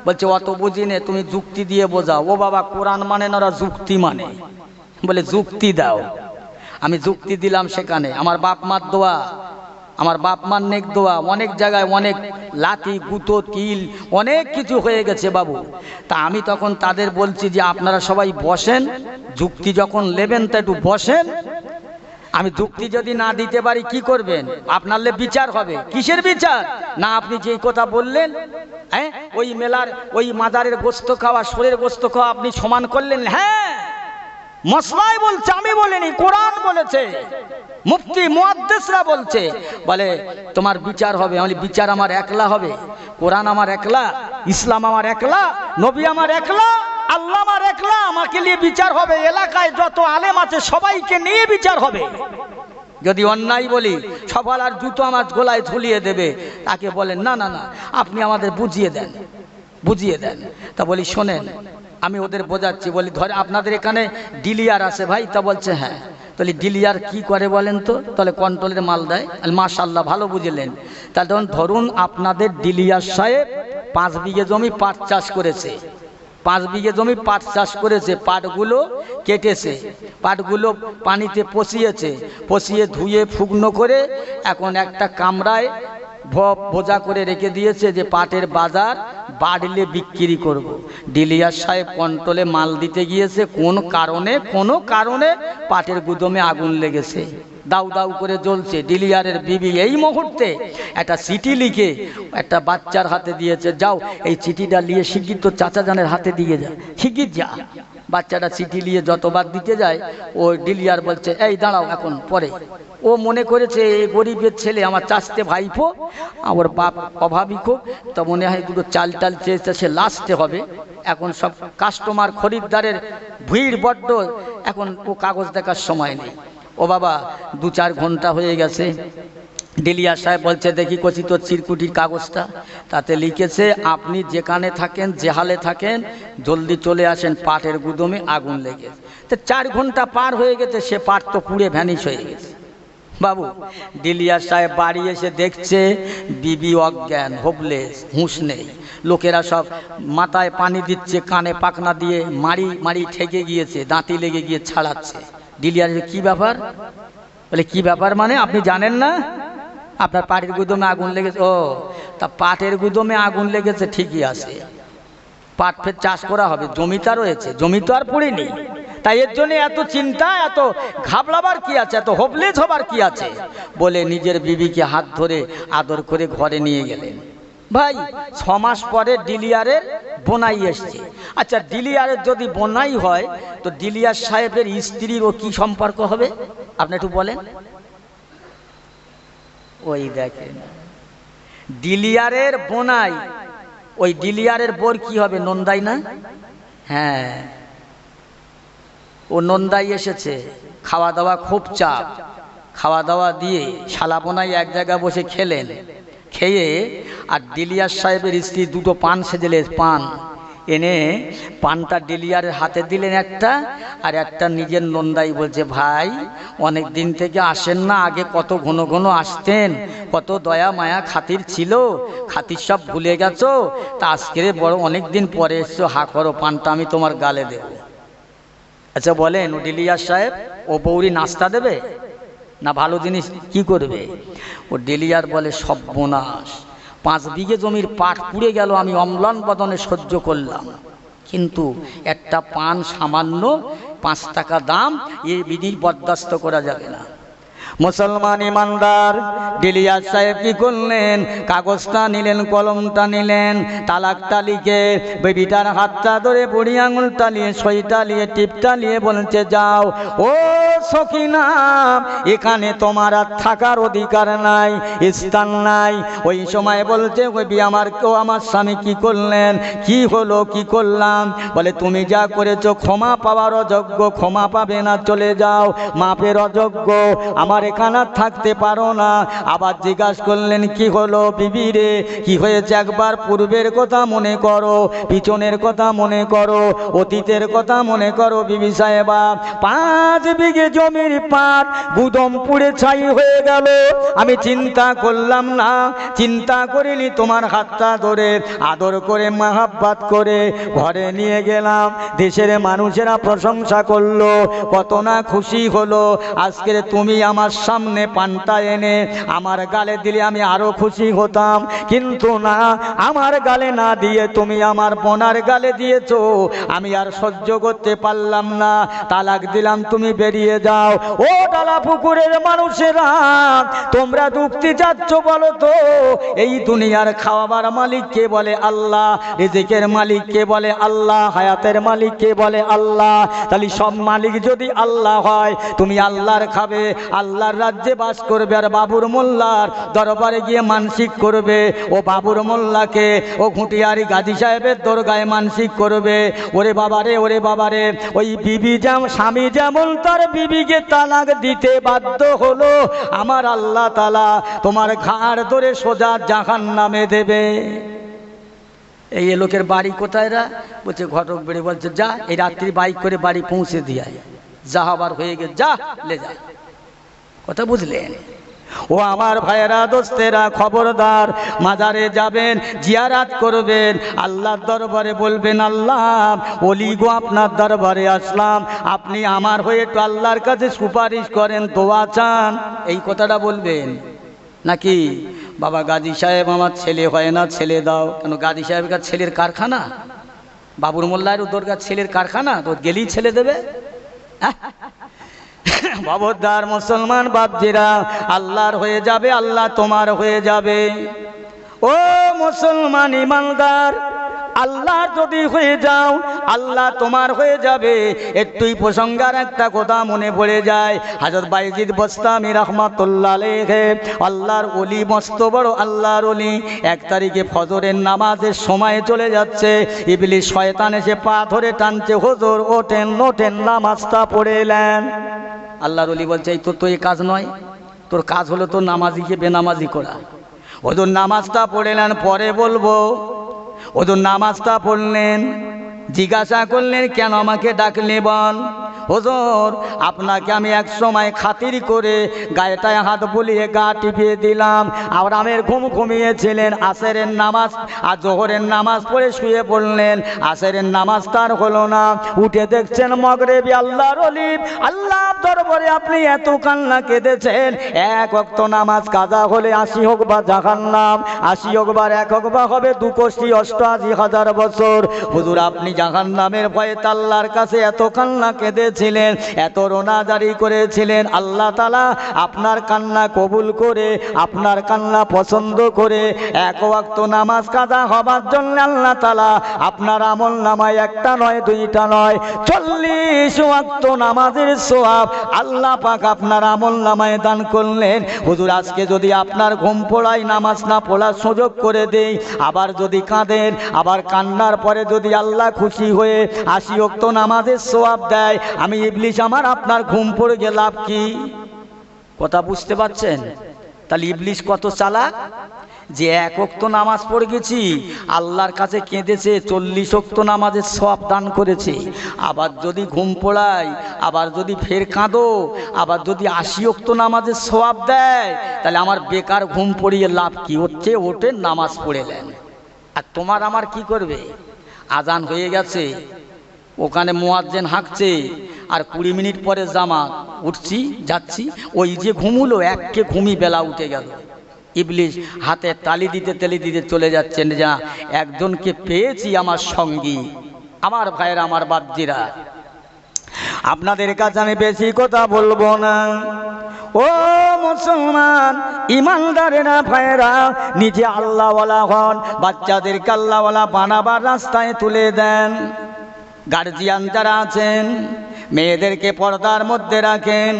বলছে অত বুঝি নে, তুমি যুক্তি দিয়ে বোঝাও। ও বাবা, কোরআন মানে না, ওরা যুক্তি মানে। বলে যুক্তি দাও। আমি যুক্তি দিলাম সেখানে। আমার বাপ মার দোয়া, আমার বাপ মার নেক দোয়া, অনেক জায়গায় অনেক লাঠি গুঁতো তিল অনেক কিছু হয়ে গেছে বাবু। তা আমি তখন তাদের বলছি যে আপনারা সবাই বসেন, যুক্তি যখন নেবেন তা একটু বসেন। আমি যুক্তি যদি না দিতে পারি কি করবেন? আপনারলে বিচার হবে। কিসের বিচার? না আপনি যেই কথা বললেন, হ্যাঁ ওই মেলার ওই মাজারের গোস্ত খাওয়া শরীরের গোস্ত খাওয়া আপনি সমান করলেন। হ্যাঁ মশলাই বলছে, আমি বলিনি, কোরআন বলেছে, মুফতি মুহাদ্দিসরা বলছে। বলে তোমার বিচার হবে। আমি বিচার আমার একলা হবে? কোরআন আমার একলা, ইসলাম আমার একলা, নবী আমার একলা, আল্লাহ আমার একলা, আমাকে নিয়ে বিচার হবে? এলাকায় যত আলেম আছে সবাইকে নিয়ে বিচার হবে। যদি অন্যায় বলি সবার আর জুতো আমার গলায় ঝুলিয়ে দেবে। তাকে বলেন না না না, আপনি আমাদের বুঝিয়ে দেন, বুঝিয়ে দেন। তা বলি শোনেন, আমি ওদের বোঝাচ্ছি। বলি ধরে আপনাদের এখানে ডিলিয়ার আছে ভাই? তা বলছে হ্যাঁ। তাহলে ডিলিয়ার কি করে বলেন তো? তাহলে কন্ট্রোলের মাল দেয়। মাশাআল্লাহ, ভালো বুঝলেন। তাহলে ধরুন আপনাদের ডিলিয়ার সাহেব 5 বিঘে জমি পাট চাষ করেছে, 5 বিঘে জমি পাট চাষ করেছে। পাটগুলো কেটেছে, পাটগুলো পানিতে পচিয়েছে, পচিয়ে ধুয়ে শুকনো করে এখন একটা কামরায় বোঝা করে রেখে দিয়েছে যে পাটের বাজার বাড়লে বিক্রি করব। ডিলিয়ার সাহেব কন্ট্রোলে মাল দিতে গিয়েছে, কোনো কারণে পাটের গুদমে আগুন লেগেছে, দাউ দাউ করে জ্বলছে। ডিলিয়ারের বিবি এই মুহূর্তে একটা চিঠি লিখে একটা বাচ্চার হাতে দিয়েছে, যাও এই চিঠিটা নিয়ে শিগগির তো চাচা জানের হাতে দিয়ে যা, শিগগির যা। বাচ্চাটা চিঠি নিয়ে যতবার দিতে যায় ওই ডিলিয়ার বলছে এই দাঁড়াও, এখন পরে। ও মনে করেছে এই গরিবের ছেলে আমার চাচতে ভাইপো, আমার বাপ অভাবী খুব, তো মনে হয় দুটো চাল টাল চেয়েছে, সে লাস্টে হবে। এখন সব কাস্টমার খরিদ্দারের ভিড় বড্ড, এখন ও কাগজ দেখার সময় নেই। ও বাবা 2-4 ঘন্টা হয়ে গেছে। ডিলিয়ার সাহেব বলছে দেখি কচি তোর চিরকুটির কাগজটা। তাতে লিখেছে আপনি যেখানে থাকেন, যেহালে থাকেন, জলদি চলে আসেন, পাটের গুদমে আগুন লেগেছে। তো 4 ঘন্টা পার হয়ে গেছে, সে পাট তো পুড়ে ভ্যানিশ হয়ে গেছে। বাবু ডিলিয়ার সাহেব বাড়ি এসে দেখছে বিবি অজ্ঞান, হোপলেস, হুঁশ নেই। লোকেরা সব মাথায় পানি দিচ্ছে, কানে পাখনা দিয়ে মারি মারি ঠেকে গিয়েছে, দাঁতি লেগে গিয়ে ছাড়াচ্ছে। ডিলিয়ার কি ব্যাপার? বলে কি ব্যাপার মানে আপনি জানেন না? আপনার পাটের গুদমে আগুন লেগেছে। ও তা পাটের গুদমে আগুন লেগেছে ঠিকই আছে, পাট ফের চাষ করা হবে, জমিটা রয়েছে, জমি তো আর পড়েনি। তাই এর জন্য এত চিন্তা, এত ঘাবড়াবার কি আছে, এত হোপলেস হবার কি আছে? বলে নিজের বিবিকে হাত ধরে আদর করে ঘরে নিয়ে গেলেন। ভাই 6 মাস পরে ডিলিয়ারের বোনাই এসছে। আচ্ছা ডিলিয়ারের যদি বোনাই হয় তো ডিলিয়ার সাহেবের স্ত্রীর ও কি সম্পর্ক হবে আপনি একটু বলেন? ওই দেখেন ডিলিয়ারের বোনাই, ওই ডিলিয়ারের বোর কি হবে? নন্দাই না? হ্যাঁ ও নন্দাই এসেছে, খাওয়া দাওয়া খুব চাপ, খাওয়া দাওয়া দিয়ে শালাপোনায় এক জায়গায় বসে খেলেন, খেয়ে আর ডিলিয়ার সাহেবের স্ত্রী দুটো পান সেজেলে, পান এনে পানটা ডিলিয়ারের হাতে দিলেন একটা, আর একটা নিজের নন্দাই বলছে, ভাই অনেক দিন থেকে আসেন না, আগে কত ঘন ঘন আসতেন, কত দয়া মায়া খাতির ছিল, খাতির সব ভুলে গেছো, তা আজকে বড় অনেক দিন পরে এসছো, হা করো, পানটা আমি তোমার গালে দেব। আচ্ছা বলেন, ও ডিলিয়ার সাহেব ও বৌরি নাস্তা দেবে না ভালো জিনিস কি করবে? ও ডিলিয়ার বলে, সর্বনাশ, 5 বিঘে জমির পাট পুড়ে গেল, আমি অম্লান বদনে সহ্য করলাম, কিন্তু একটা পান সামান্য 5 টাকা দাম, এই বিধি বরদাস্ত করা যাবে না। মুসলমান ইমানদার ডিলিয়ার সাহেব কি করলেন, কাগজটা নিলেন, কলমটা নিলেন, তালাকটা লিখে বেবিটার হাতটা ধরে বুড়ি আঙুলটা নিয়ে সইটা নিয়ে টিপটা নিয়ে বলছে, যাও ও সখিনা, এখানে তোমার আর থাকার অধিকার নাই, স্থান নাই। ওই সময় বলছে, ওই আমার কেউ আমার স্বামী কি করলেন, কি হলো, কি করলাম? বলে, তুমি যা করেছো ক্ষমা পাওয়ার অযোগ্য, ক্ষমা পাবে না, চলে যাও, মাপের অযোগ্য, আমার এখানে থাকতে পারো না। আবার জিজ্ঞাসা করলেন, কি হলো বিবি রে, কি হয়েছে, একবার পূর্বের কথা মনে করো, পিছনের কথা মনে করো, অতীতের কথা মনে করো। বিবি সাহেবা, 5 বিঘে জমির পাট গুদম পুড়ে ছাই হয়ে গেল, আমি চিন্তা করলাম না, চিন্তা করিনি, তোমার হাতটা ধরে আদর করে মাহাব্বাত করে ঘরে নিয়ে গেলাম, দেশের মানুষেরা প্রশংসা করলো, কত না খুশি হলো। আজকের তুমি আমার সামনে পানটা এনে আমার গালে দিলে আমি আরো খুশি হতাম, কিন্তু না, আমার গালে না দিয়ে তুমি আমার বোনার গালে দিয়েছো, আমি আর সহ্য করতে পারলাম না, তালাক দিলাম, তুমি বেরিয়ে যাও। ও ডালা পুকুরের মানুষেরা, তোমরা যুক্তি যাচ্ছ বলো তো, এই দুনিয়ার খাওয়াবার মালিক কে বলে আল্লাহ, রিজিকের মালিক কে বলে আল্লাহ, হায়াতের মালিক কে বলে আল্লাহ। তাহলে সব মালিক যদি আল্লাহ হয়, তুমি আল্লাহর খাবে, আল্লাহর রাজ্যে বাস করবে, আর বাবুর মোল্লার দরবারে গিয়ে মানসিক করবে, ও বাবুর মোল্লাকে ও ঘুঁটিয়ারি গাজী সাহেবের দরগায় মানসিক করবে। ওরে বাবারে, ওরে বাবারে, ওই বিবি যেমন স্বামী যেমন তার বিবিকে তালাক দিতে বাধ্য হলো, আমার আল্লাহ তাআলা তোমার ঘাড় ধরে সোজা জাহান্নামে দেবে। এই লোকের বাড়ি কোথায় রা? বলছে ঘটক বেড়ে, বলছে যা এই রাত্রি বাইক করে বাড়ি পৌঁছে দিয়ে যা হবার হয়ে গে, যা লে যা। কথা বুঝলেন? ও আমার ভাইয়েরা, দোস্তেরা, খবরদার, মাজারে যাবেন, জিয়ারাত করবেন, আল্লাহর দরবারে বলবেন, আল্লাহ ওলি গো, আপনার দরবারে আসলাম, আপনি আমার হয়ে একটু আল্লাহর কাছে সুপারিশ করেন, দোয়া চান, এই কথাটা বলবেন। নাকি বাবা গাজী সাহেব আমার ছেলে হয় না, ছেলে দাও। কেন গাজী সাহেবের কাছে ছেলের কারখানা? বাবুর মোল্লার দরকার ছেলের কারখানা, তো গেলেই ছেলে দেবে? খবরদার মুসলমান বাপজিরা, আল্লাহর হয়ে যাবে, আল্লাহ তোমার হয়ে যাবে। ও মুসলমান ইমানদার, আল্লাহ যদি হয়ে যাও, আল্লাহ তোমার হয়ে যাবে। একটুই প্রসঙ্গার একটা কথা মনে পড়ে যায়, হযরত বাইজিদ বস্তামি রাহমাতুল্লাহ আলাইহি, আল্লাহর ওলি, মস্ত বড় আল্লাহর ওলি। 1 তারিখে ফজরের নামাজের সময় চলে যাচ্ছে, ইবলিস শয়তান এসে পা ধরে টানছে, হুজুর ওঠেন, ওঠেন, নামাজটা পড়ে এলেন। আল্লাহর ওলি বলছে, এই তো এই কাজ নয়, তোর কাজ হলো তোর নামাজিকে বেনামাজি করা। হুজুর নামাজটা পড়ে নেন, পরে বলবো। হুজুর নামাজটা পড়লেন, জিজ্ঞাসা করলেন, কেন আমাকে ডাকলে বল? হুজুর আপনাকে আমি এক সময় খাতির করে গায়েটায় হাত বুলিয়ে গা টিপিয়ে দিলাম, আর আমের ঘুম ঘুমিয়েছিলেন, আসরের নামাজ আর জোহরের নামাজ পড়ে শুয়ে পড়লেন, আসরের নামাজ তার হলো না, উঠে দেখছেন মাগরিবি। আল্লাহর ওলি, আল্লাহর দরবারে আপনি এত কান্না কেঁদেছেন, 1 ওয়াক্ত নামাজ কাজা হলে 80 হোক বা জাহান্নাম, 80 হোক বা 1 হোক বা হবে 2 কোটি 88,000 বছর। হুজুর আপনি জাহান্নামের ভয়ে আল্লাহর কাছে এত কান্না কেঁদেছিলেন, এত রোনাজারি করেছিলেন, আল্লাহ তাআলা আপনার কান্না কবুল করে, আপনার কান্না পছন্দ করে 1 ওয়াক্ত নামাজ কাজা হবার জন্য আল্লাহ তাআলা আপনার আমল নামায় 1টা নয় 2টা নয় 40 ওয়াক্ত নামাজের সওয়াব আল্লাহ পাক আপনার আমল নামায় দান করলেন। হুজুর আজকে যদি আপনার ঘুম পড়ায় নামাজ না পড়ার সুযোগ করে দেই, আবার যদি কাঁদেন, আবার কান্নার পরে যদি আল্লাহ খুশি হয়ে 80 ওয়াক্ত নামাজের সওয়াব দেয়, আমি ইবলিশ, আমার আপনার ঘুম পড়ে গেল লাভ কি? কথা বুঝতে পারছেন? তাহলে ইবলিশ কত চালাক, যে এক ওয়াক্ত নামাজ পড়ে গেছি, আল্লাহর কাছে কেঁদেছে, 40 ওয়াক্ত নামাজের সওয়াব দান করেছে। আবার যদি ঘুম পড়াই, আবার যদি ফের কাঁদো, আবার যদি 80 ওয়াক্ত নামাজের সওয়াব দেয়, তাহলে আমার বেকার ঘুম পড়িয়ে লাভ কি? হচ্ছে ওঠে নামাজ পড়ে নেন। আর তোমার আমার কি করবে? আজান হয়ে গেছে, ওখানে মুয়াজ্জিন হাঁকছে, আর 20 মিনিট পরে জামাত, উঠছি যাচ্ছি, ওই যে ঘুমুলো একে ঘুমি বেলা উঠে গেল। ইবলিশ হাতে তালি দিতে চলে যাচ্ছেন, যা একজনকে পেয়েছি আমার সঙ্গী। আমার ভাইয়েরা, আমার বাপজিরা, আপনাদের কাছে আমি বেশি কথা বলবো না। ও মুসলমান ইমানদারেরা, ভাইয়েরা, নিজে আল্লাহওয়ালা হন, বাচ্চাদেরকে আল্লাহওয়ালা বানাবার রাস্তায় তুলে দেন। গার্জিয়ান যারা আছেন, মেয়েদেরকে পর্দার মধ্যে রাখেন,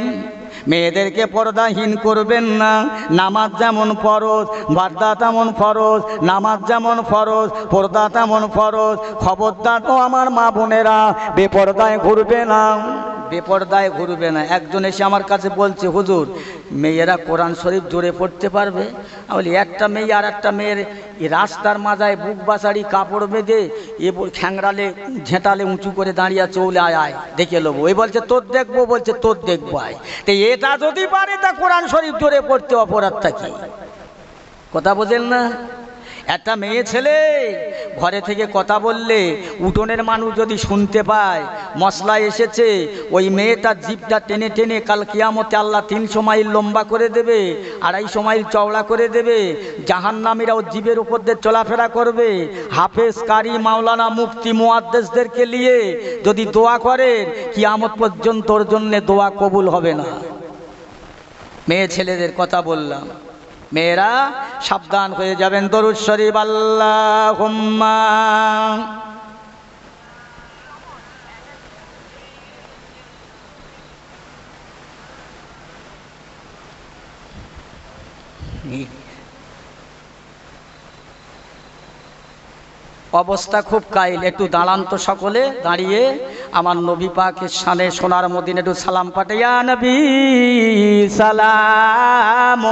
মেয়েদেরকে পর্দাহীন করবেন না। নামাজ যেমন ফরজ, পর্দা তেমন ফরজ। নামাজ যেমন ফরজ, পর্দা তেমন ফরজ। খবরদার ও আমার মা বোনেরা, বেপর্দায় ঘুরবে না, বেপর্দায় ঘুরবে না। একজন এসে আমার কাছে বলছে, হুজুর মেয়েরা কোরআন শরীফ জোরে পড়তে পারবে? আমি বলি, একটা মেয়ে আর একটা মেয়ের রাস্তার মাজায় বুক বাসারি কাপড় বেঁধে এ খ্যাংরালে ঝেঁটালে উঁচু করে দাঁড়িয়ে চলে আয় আয় দেখে নেবো। ওই বলছে তোর দেখবো, বলছে তোর দেখবো আয়। তো এটা যদি পারে তা কোরআন শরীফ জোরে পড়তে অপরাধটা কি? কথা বোঝেন না? একটা মেয়ে ছেলে ঘরে থেকে কথা বললে উঠোনের মানুষ যদি শুনতে পায় মশলা এসেছে, ওই মেয়েটার জিভটা টেনে টেনে কাল কিয়ামতে আল্লাহ 300 মাইল লম্বা করে দেবে, 250 মাইল চওড়া করে দেবে। জাহান্নামীরা ও জিভের উপর দিয়ে চলাফেরা করবে। হাফেজ, কারি, মাওলানা, মুফতি, মুহাদ্দিসদেরকে নিয়ে যদি দোয়া করেন, কিয়ামত পর্যন্ত ওর জন্য দোয়া কবুল হবে না। মেয়ে ছেলেদের কথা বললাম, মেয়েরা সাবধান হয়ে যাবেন। দরুদ শরীফ আল্লাহুম্মা অবস্থা খুব কাইল, একটু দাঁড়ান তো সকলে, দাঁড়িয়ে আমার নবী পাকের শানে সোনার মদিনা একটু সালাম পাঠাইয়া, নবী সালাম।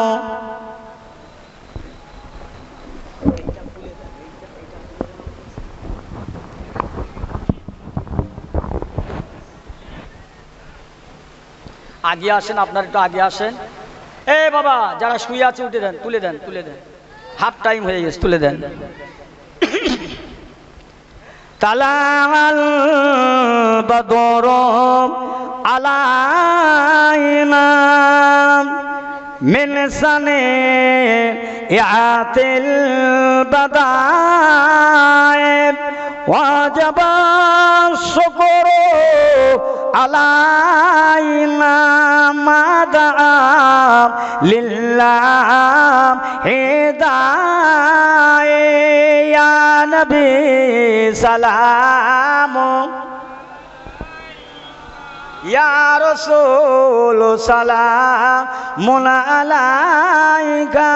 আগে আসেন, আপনার একটু আগে আসেন। এ বাবা, যারা শুয়ে আছে উঠে দেন, তুলে দেন, তুলে দেন, হাফ টাইম হয়ে গেছে, তুলে দেন। তালাল বদর আলাইনা মিন সানে ইয়াতিল বাদায়েব ওয়াজাবা শুকরু আলাইনা মাদা লিল্লাহ হিদায়ে ইয়া নবী সালাম, ইয়া রাসূল সালামুন আলাইকা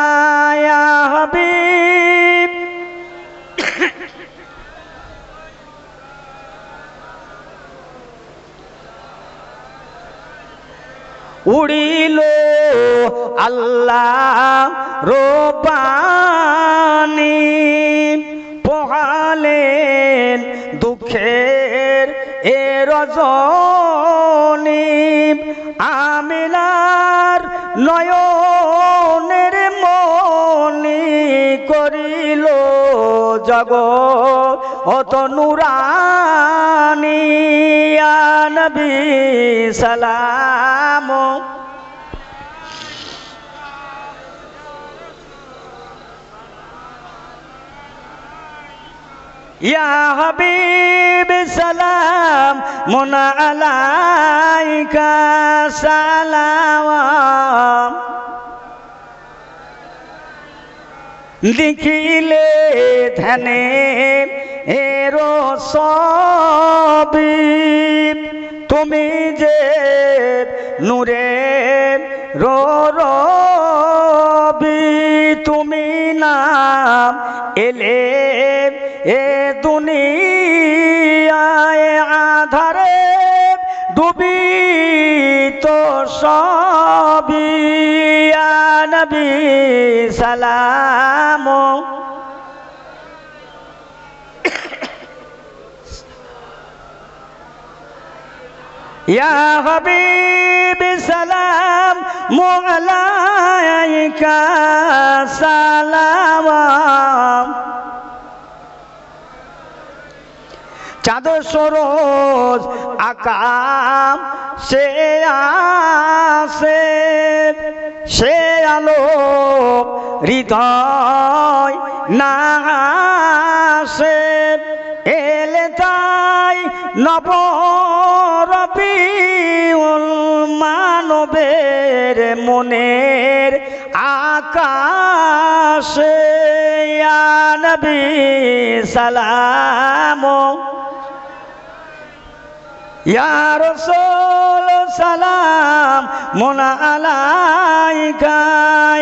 ইয়া হাবিব। উড়িল আল্লাহ রব্বানি, পোহালেন দুঃখের এ রজনী, আমিনার নয়নের মনি করিল জগৎ অত নুরানি, ইয়া নবী সালাম। ইয়া হাবিব সালামুন আলাইকা সালাম। দেখিলে ধ্যানে এরো সবি, তুমি যে নূরের রবি, তুমি নাম এলে এ দুনিয়ায় আধারে ডুবি সবি ইয়া নবী সালাম ইয়া হাবিবি সালাম আলাইকা সালাম চাঁদ সরোজ আকাম সে আসে সে আলো হৃদয় না আসে এলে তাই নবরবিউল মানবের মনের আকাশে ইয়া নবী সালাম ইয়া রাসূল সালাম মোনা আলাইকা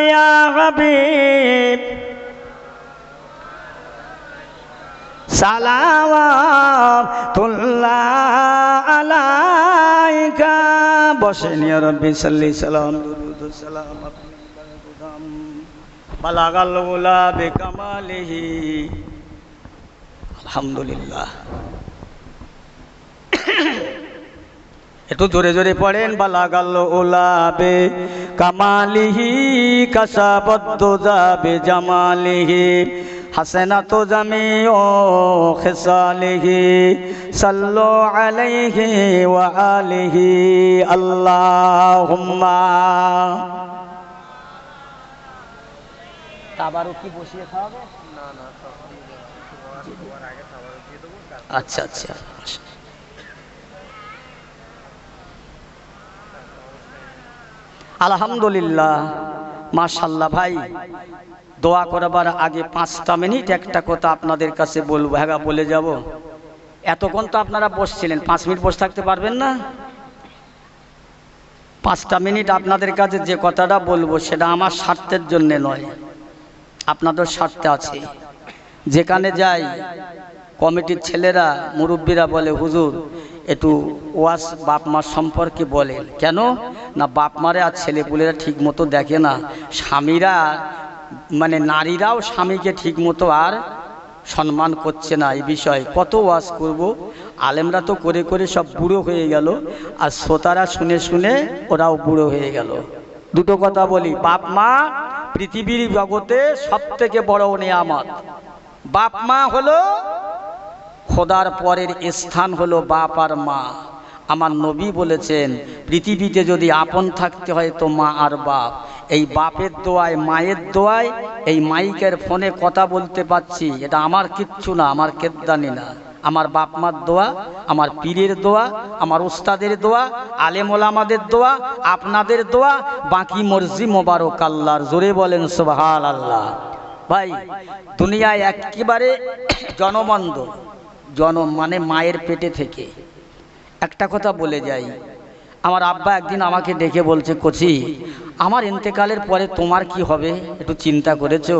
ইয়া হাবিব সালাওয়াতুল্লাহ আলাইকা বসেন ইয়া রাব্বি সাল্লি সালাম দুরুদ সালাম বালাগাল উলা বিকামালিহি আলহামদুলিল্লাহ একটু জোরে জোরে পড়েন বালাগাল উলা বিকামালিহি কাসাবদ্দু যাবে জামালিহি হাসানাত জামিউ খিসালিহি সাল্লু আলাইহি ওয়া আলিহি আল্লাহুম্মা তাবারু কি বসিয়ে খাওয়াবে না না তোমার আগে তাবারু দিয়ে দেব আচ্ছা আচ্ছা আলহামদুলিল্লাহ মাশাআল্লাহ ভাই দোয়া করবার আগে 5টা মিনিট একটা কথা আপনাদের কাছে বলবো হ্যাঁ বলে যাব এতক্ষণ তো আপনারা বসছিলেন 5 মিনিট বসে থাকতে পারবেন না 5টা মিনিট আপনাদের কাছে যে কথাটা বলবো সেটা আমার স্বার্থের জন্য নয় আপনাদের স্বার্থে আছে যেখানে যাই কমিটির ছেলেরা মুরব্বীরা বলে হুজুর একটু ওয়াজ বাপ মার সম্পর্কে বলেন কেন না বাপ মারে আর ছেলেপুলেরা ঠিক মতো দেখে না স্বামীরা মানে নারীরাও স্বামীকে ঠিক মতো আর সম্মান করছে না এই বিষয়ে কত ওয়াজ করব আলেমরা তো করে করে সব বুড়ো হয়ে গেল আর শ্রোতারা শুনে শুনে ওরাও বুড়ো হয়ে গেল দুটো কথা বলি বাপ মা পৃথিবীর জগতে সবথেকে বড় নিয়ামত বাপ মা হলো খোদার পরের স্থান হলো বাপ আর মা আমার নবী বলেছেন পৃথিবীতে যদি আপন থাকতে হয় তো মা আর বাপ এই বাপের দোয়ায় মায়ের দোয়ায় এই মাইকের ফোনে কথা বলতে পাচ্ছি এটা আমার কিচ্ছু না আমার কেদ্দানি না আমার বাপ মার দোয়া আমার পীরের দোয়া আমার উস্তাদের দোয়া আলেম ওলামাদের দোয়া আপনাদের দোয়া বাকি মর্জি মোবারক আল্লাহর জোরে বলেন সুবহানাল্লাহ ভাই দুনিয়ায় একেবারে জনমন্দ জনম মানে মায়ের পেটে থেকে একটা কথা বলে যাই আমার আব্বা একদিন আমাকে ডেকে বলছে কোচি আমার ইন্তেকালের পরে তোমার কি হবে একটু চিন্তা করেছো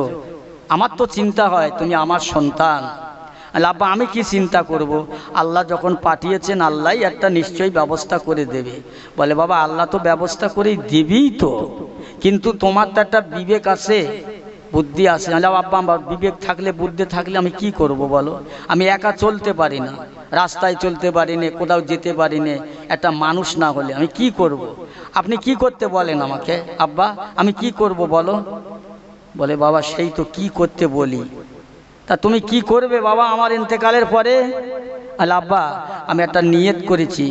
আমার তো চিন্তা হয় তুমি আমার সন্তান আব্বা আমি কি চিন্তা করব আল্লাহ যখন পাঠিয়েছেন আল্লাহই একটা নিশ্চয়ই ব্যবস্থা করে দেবে বলে বাবা আল্লাহ তো ব্যবস্থা করে দিবেই তো কিন্তু তোমার তো একটা বিবেক আছে বুদ্ধি আছে আব্বা আমার বিবেক থাকলে বুদ্ধি থাকলে আমি কি করব বলো আমি একা চলতে পারি না রাস্তায় চলতে পারি না কোথাও যেতে পারি না একটা মানুষ না হলে আমি কি করব আপনি কি করতে বলেন আমাকে আব্বা আমি কি করব বলো বলে বাবা সেই তো কি করতে বলি তা তুমি কি করবে বাবা আমার ইন্তেকালের পরে আব্বা আমি একটা নিয়ত করেছি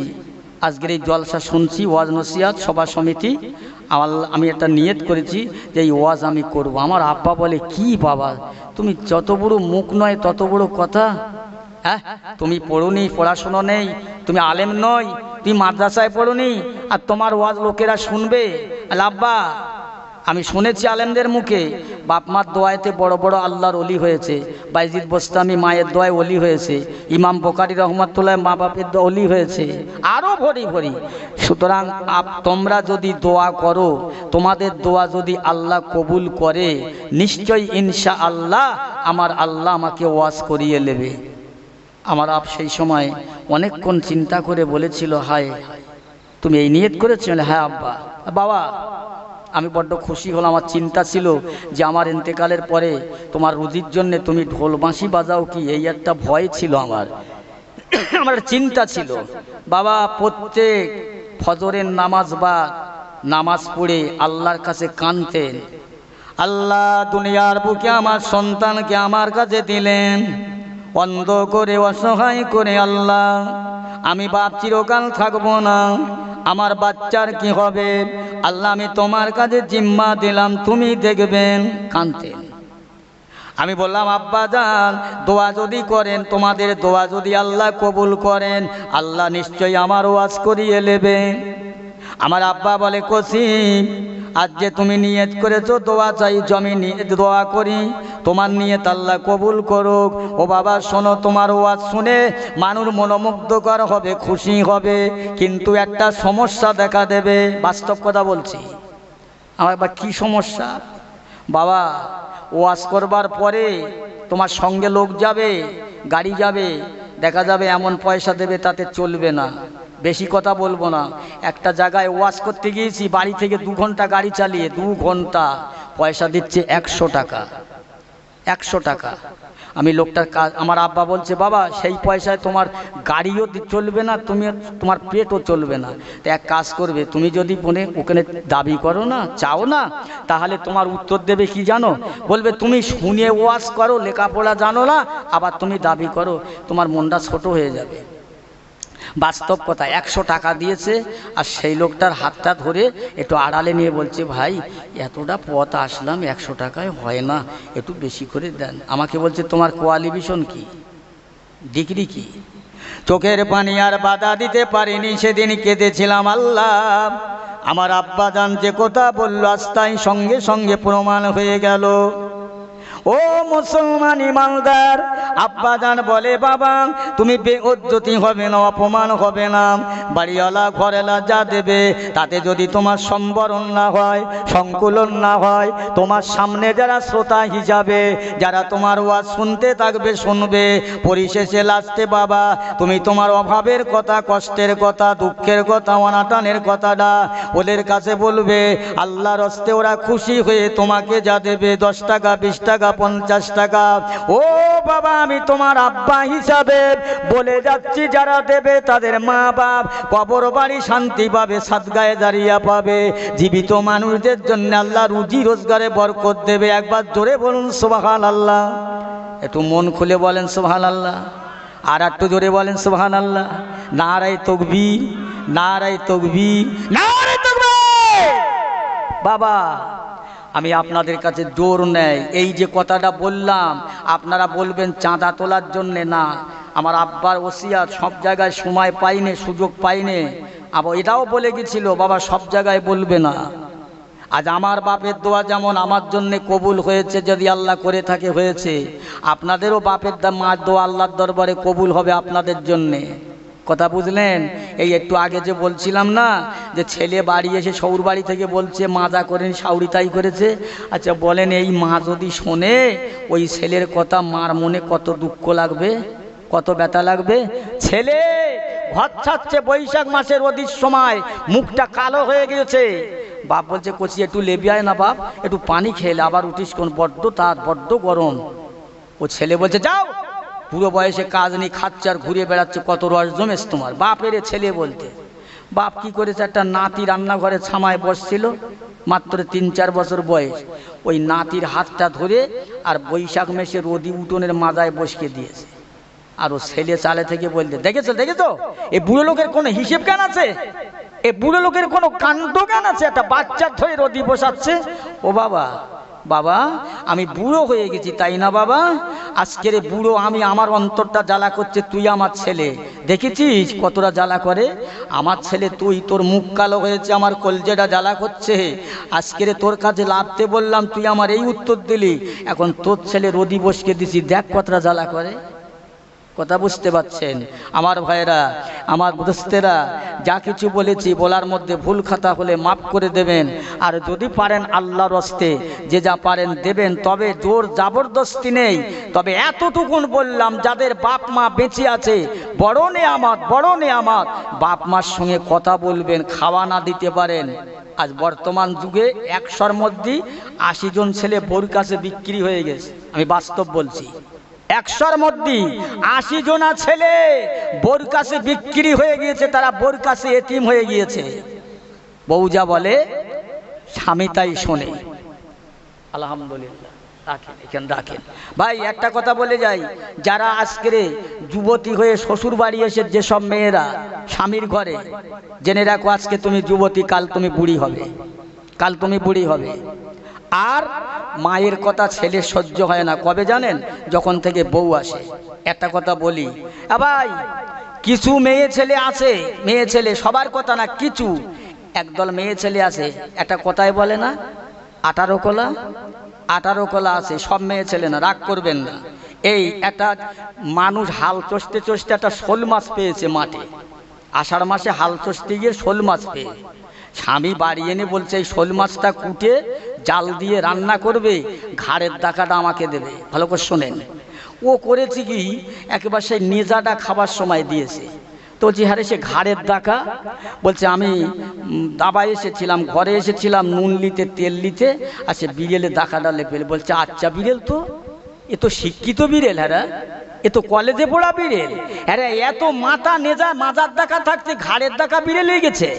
আজকের এই জলসা শুনছি ওয়াজ নসিহত সভা সমিতি আমি একটা নিয়ত করেছি যে এই ওয়াজ আমি করব আমার আব্বা বলে কি বাবা তুমি যত বড় মুখ নয় তত বড় কথা হ্যাঁ তুমি পড়োনি পড়াশোনা নেই তুমি আলেম নয় তুমি মাদ্রাসায় পড়োনি আর তোমার ওয়াজ লোকেরা শুনবে আব্বা আমি শুনেছি আলেমদের মুখে বাপ মার দোয়াতে বড় বড় আল্লাহর ওলি হয়েছে বাইজিদ বোস্তামি মায়ের দোয়ায় ওলি হয়েছে ইমাম বুখারী রহমাতুল্লাহ মা বাপের দোয়া ওলি হয়েছে আরও ভরি ভরি সুতরাং তোমরা যদি দোয়া করো তোমাদের দোয়া যদি আল্লাহ কবুল করে নিশ্চয়ই ইনশাআল্লাহ আমার আল্লাহ আমাকে ওয়াজ করিয়ে নেবে আমার সেই সময় অনেকক্ষণ চিন্তা করে বলেছিল হায় তুমি এই নিয়ত করেছো হ্যাঁ আব্বা বাবা আমি বড্ড খুশি হলাম, আমার চিন্তা ছিল যে আমার ইন্তেকালের পরে তোমার রুজির জন্য তুমি ঢোল বাঁশি বাজাও কি, এই একটা ভয় ছিল আমার আমার চিন্তা ছিল। বাবা প্রত্যেক ফজরের নামাজ বা নামাজ পড়ে আল্লাহর কাছে কাঁদতেন, আল্লাহ দুনিয়ার বুকে আমার সন্তানকে আমার কাছে দিলেন অন্ধ করে অসহায় করে, আল্লাহ আমি বাপ চিরকাল থাকবো না, আমার বাচ্চার কি হবে, আল্লাহ আমি তোমার কাছে জিম্মা দিলাম, তুমি দেখবেন। কাঁদতেন। আমি বললাম আব্বা জান দোয়া যদি করেন, তোমাদের দোয়া যদি আল্লাহ কবুল করেন, আল্লাহ নিশ্চয়ই আমার ওয়াজ করিয়ে নেবেন। আমার আব্বা বলে কসিম আজ যে তুমি নিয়ত করেছো দোয়া চাই, জমি নিয়ত দোয়া করি তোমার নিয়ত আল্লাহ কবুল করুক। ও বাবা শোনো, তোমার ওয়াজ শুনে মানুষ মনোমুগ্ধকর হবে, খুশি হবে, কিন্তু একটা সমস্যা দেখা দেবে। বাস্তব কথা বলছি। আমার বা কি সমস্যা? বাবা ওয়াজ করবার পরে তোমার সঙ্গে লোক যাবে, গাড়ি যাবে, দেখা যাবে এমন পয়সা দেবে তাতে চলবে না। বেশি কথা বলবো না, একটা জায়গায় ওয়াজ করতে গিয়েছি, বাড়ি থেকে 2 ঘন্টা গাড়ি চালিয়ে 2 ঘন্টা পয়সা দিচ্ছে 100 টাকা। 100 টাকা। আমি লোকটার কাজ, আমার আব্বা বলছে বাবা সেই পয়সায় তোমার গাড়িও চলবে না, তোমার পেটও চলবে না, তো এক কাজ করবে, তুমি যদি ওখানে দাবি করো না, চাও না, তাহলে তোমার উত্তর দেবে কি জানো? বলবে তুমি শুনে ওয়াজ করো, লেখাপড়া জানো না, আবার তুমি দাবি করো, তোমার মনটা ছোট হয়ে যাবে। বাস্তব কথা। 100 টাকা দিয়েছে, আর সেই লোকটার হাতটা ধরে একটু আড়ালে নিয়ে বলছে ভাই এতটা পথ আসলাম 100 টাকায় হয় না, একটু বেশি করে দেন। আমাকে বলছে তোমার কোয়ালিফিকেশন কি, ডিগ্রি কি? চোখের পানি আর বাধা দিতে পারিনি, সেদিন কেঁদেছিলাম। আল্লাহ আমার আব্বা জান যে কথা বলল আজ তাই সঙ্গে সঙ্গে প্রমাণ হয়ে গেল। ও মুসলমান ইমানদার, আব্বা জান বলে বাবা তুমি বেইজ্জতি হবে না, অপমান হবে না, বাড়িওয়ালা ঘরেলা যা দেবে তাতে যদি তোমার সম্বরণ না হয়, সংকুলন না হয়, তোমার সামনে যারা শ্রোতা হিসাবে যারা তোমার ওয়াজ শুনতে থাকবে শুনবে, পরিশেষে লাস্টে বাবা তুমি তোমার অভাবের কথা, কষ্টের কথা, দুঃখের কথা, অনাটনের কথাটা ওদের কাছে বলবে, আল্লাহর হস্তে ওরা খুশি হয়ে তোমাকে যা দেবে 10 টাকা 20 টাকা 50 টাকা, ও বাবা আমি তোমার আব্বা হিসাবে বলে যাচ্ছি, যারা দেবে তাদের মা বাপ কবর বাড়ি শান্তি পাবে, সাদগায়ে জারিয়া পাবে, জীবিত মানুষদের জন্য আল্লাহ রুজি রোজগারে বরকত দেবে। একবার জোরে বলুন সুবহানাল্লাহ। একটু মন খুলে বলেন সুবহানাল্লাহ, আর একটু জোরে বলেন সুবহানাল্লাহ। নারায়ে তাকবীর, নারায়ে তাকবীর, নারায়ে তাকবীর। বাবা আমি আপনাদের কাছে জোর নেই, এই যে কথাটা বললাম আপনারা বলবেন চাঁদা তোলার জন্যে না, আমার আব্বার ওসিয়াত, সব জায়গায় সময় পাইনে, সুযোগ পাইনে, আবার এটাও বলে গেছিল বাবা সব জায়গায় বলবে না। আজ আমার বাপের দোয়া যেমন আমার জন্যে কবুল হয়েছে, যদি আল্লাহ করে থাকে হয়েছে, আপনাদেরও বাপের মার দোয়া আল্লাহর দরবারে কবুল হবে আপনাদের জন্যে। কথা বুঝলেন? এই একটু আগে যে বলছিলাম না যে ছেলে বাড়ি এসে শৌর বাড়ি থেকে বলছে মা যা করেন শাউরি তাই করেছে। আচ্ছা বলেন এই মা যদি শোনে ওই ছেলের কথা, মার মনে কত দুঃখ লাগবে, কত ব্যথা লাগবে। ছেলে ঘর ছাড়ছে বৈশাখ মাসের রোদির সময়, মুখটা কালো হয়ে গেছে, বাপ বলছে কচি একটু লেবি আয় না বাপ, একটু পানি খেলে আবার উঠিস কোন, বড্ড তার বড্ড গরম। ও ছেলে বলছে যাও, পুরো বয়সে কাজ নেই, খাচ্ছে আর ঘুরে বেড়াচ্ছে, কত রস জমেছ তোমার। বাপের ছেলে বলতে, বাপ কি করেছে, একটা নাতি রান্নাঘরে ছামায় বসছিল, মাত্র 3-4 বছর বয়স, ওই নাতির হাতটা ধরে আর বৈশাখ মাসে রোদি উঠোনের মাজায় বসিয়ে দিয়েছে। আর ও ছেলে চালে থেকে বলতে, দেখেছো দেখেছো এই বুড়ো লোকের কোনো হিসেব জ্ঞান আছে, এ বুড়ো লোকের কোনো কাণ্ড জ্ঞান আছে, একটা বাচ্চা ধরে রোদি বসাচ্ছে। ও বাবা, বাবা আমি বুড়ো হয়ে গেছি তাই না বাবা, আজকের বুড়ো আমি, আমার অন্তরটা জ্বালা করছে, তুই আমার ছেলে, দেখেছিস কতটা জ্বালা করে আমার ছেলে, তুই তোর মুখ কালো হয়েছে, আমার কলজেটা জ্বালা করছে, আজকের তোর কাছে লাভতে বললাম, তুই আমার এই উত্তর দিলি, এখন তোর ছেলে রোদি বসকে দিছি, দেখ কতটা জ্বালা করে। কথা বুঝতে পারছেন আমার ভাইরা, আমার দোস্তেরা, যা কিছু বলেছি বলার মধ্যে ভুল খাতা হলে মাফ করে দেবেন, আর যদি পারেন আল্লাহর হস্তে যে যা পারেন দেবেন, তবে জোর জবরদস্তি নেই। তবে এতটুকুন বললাম, যাদের বাপ মা বেঁচে আছে বড় নেয়ামত, বড় নেয়ামত, বাপ মার সঙ্গে কথা বলবেন, খাওয়া না দিতে পারেন আজ বর্তমান যুগে 100-র মধ্যে 80 জন ছেলে বউর কাছে বিক্রি হয়ে গেছে। আমি বাস্তব বলছি, 100-র মধ্যে 80 জনা ছেলে বউর কাছে বিক্রি হয়ে গিয়েছে, তারা বউর কাছে এতিম হয়ে গিয়েছে। বউ যা বলে স্বামী তাই শোনে। আলহামদুলিল্লাহ, রাখেন এখানে রাখেন। ভাই একটা কথা বলে যাই, যারা আজকের যুবতী হয়ে শ্বশুর বাড়ি এসে যেসব মেয়েরা স্বামীর ঘরে, জেনে রাখো আজকে তুমি যুবতী, কাল তুমি বুড়ি হবে, কাল তুমি বুড়ি হবে। আর মায়ের কথা ছেলে সহ্য হয় না কবে জানেন? যখন থেকে বউ আসে। একটা কথা বলি ভাই, কিছু মেয়ে ছেলে আছে, মেয়ে ছেলে সবার কথা না, কিছু একদল মেয়ে ছেলে আছে, একটা কথাই বলে না 18 কলা, 18 কলা আছে, সব মেয়ে ছেলে না, রাগ করবেন না। এই একটা মানুষ হাল চষতে চষতে একটা শোল মাছ পেয়েছে মাঠে, আষাঢ় মাসে হাল চষতে গিয়ে শোল মাছ পেয়ে স্বামী বাড়ি এনে বলছে এই শোল মাছটা কুটে জাল দিয়ে রান্না করবে, ঘাড়ের দাকাটা আমাকে দেবে। ভালো করে শোনেন, ও করেছে কি একেবারে সেই নেজাটা খাবার সময় দিয়েছে। তো যে হারে সে ঘাড়ের দাকা বলছে আমি দাবায় এসেছিলাম, ঘরে এসেছিলাম নুন নিতে তেল নিতে, আর সে বিড়েলে দাকাটা লেপেলে বলছে আচ্ছা বিড়েল তো, এ তো শিক্ষিত বিড়েল, হ্যাঁ এ তো কলেজে পড়া বিড়েল, হ্যাঁ এত মাথা নেজা মাজার দাকা থাকতে ঘাড়ের দাকা বিড়েল হয়ে গেছে।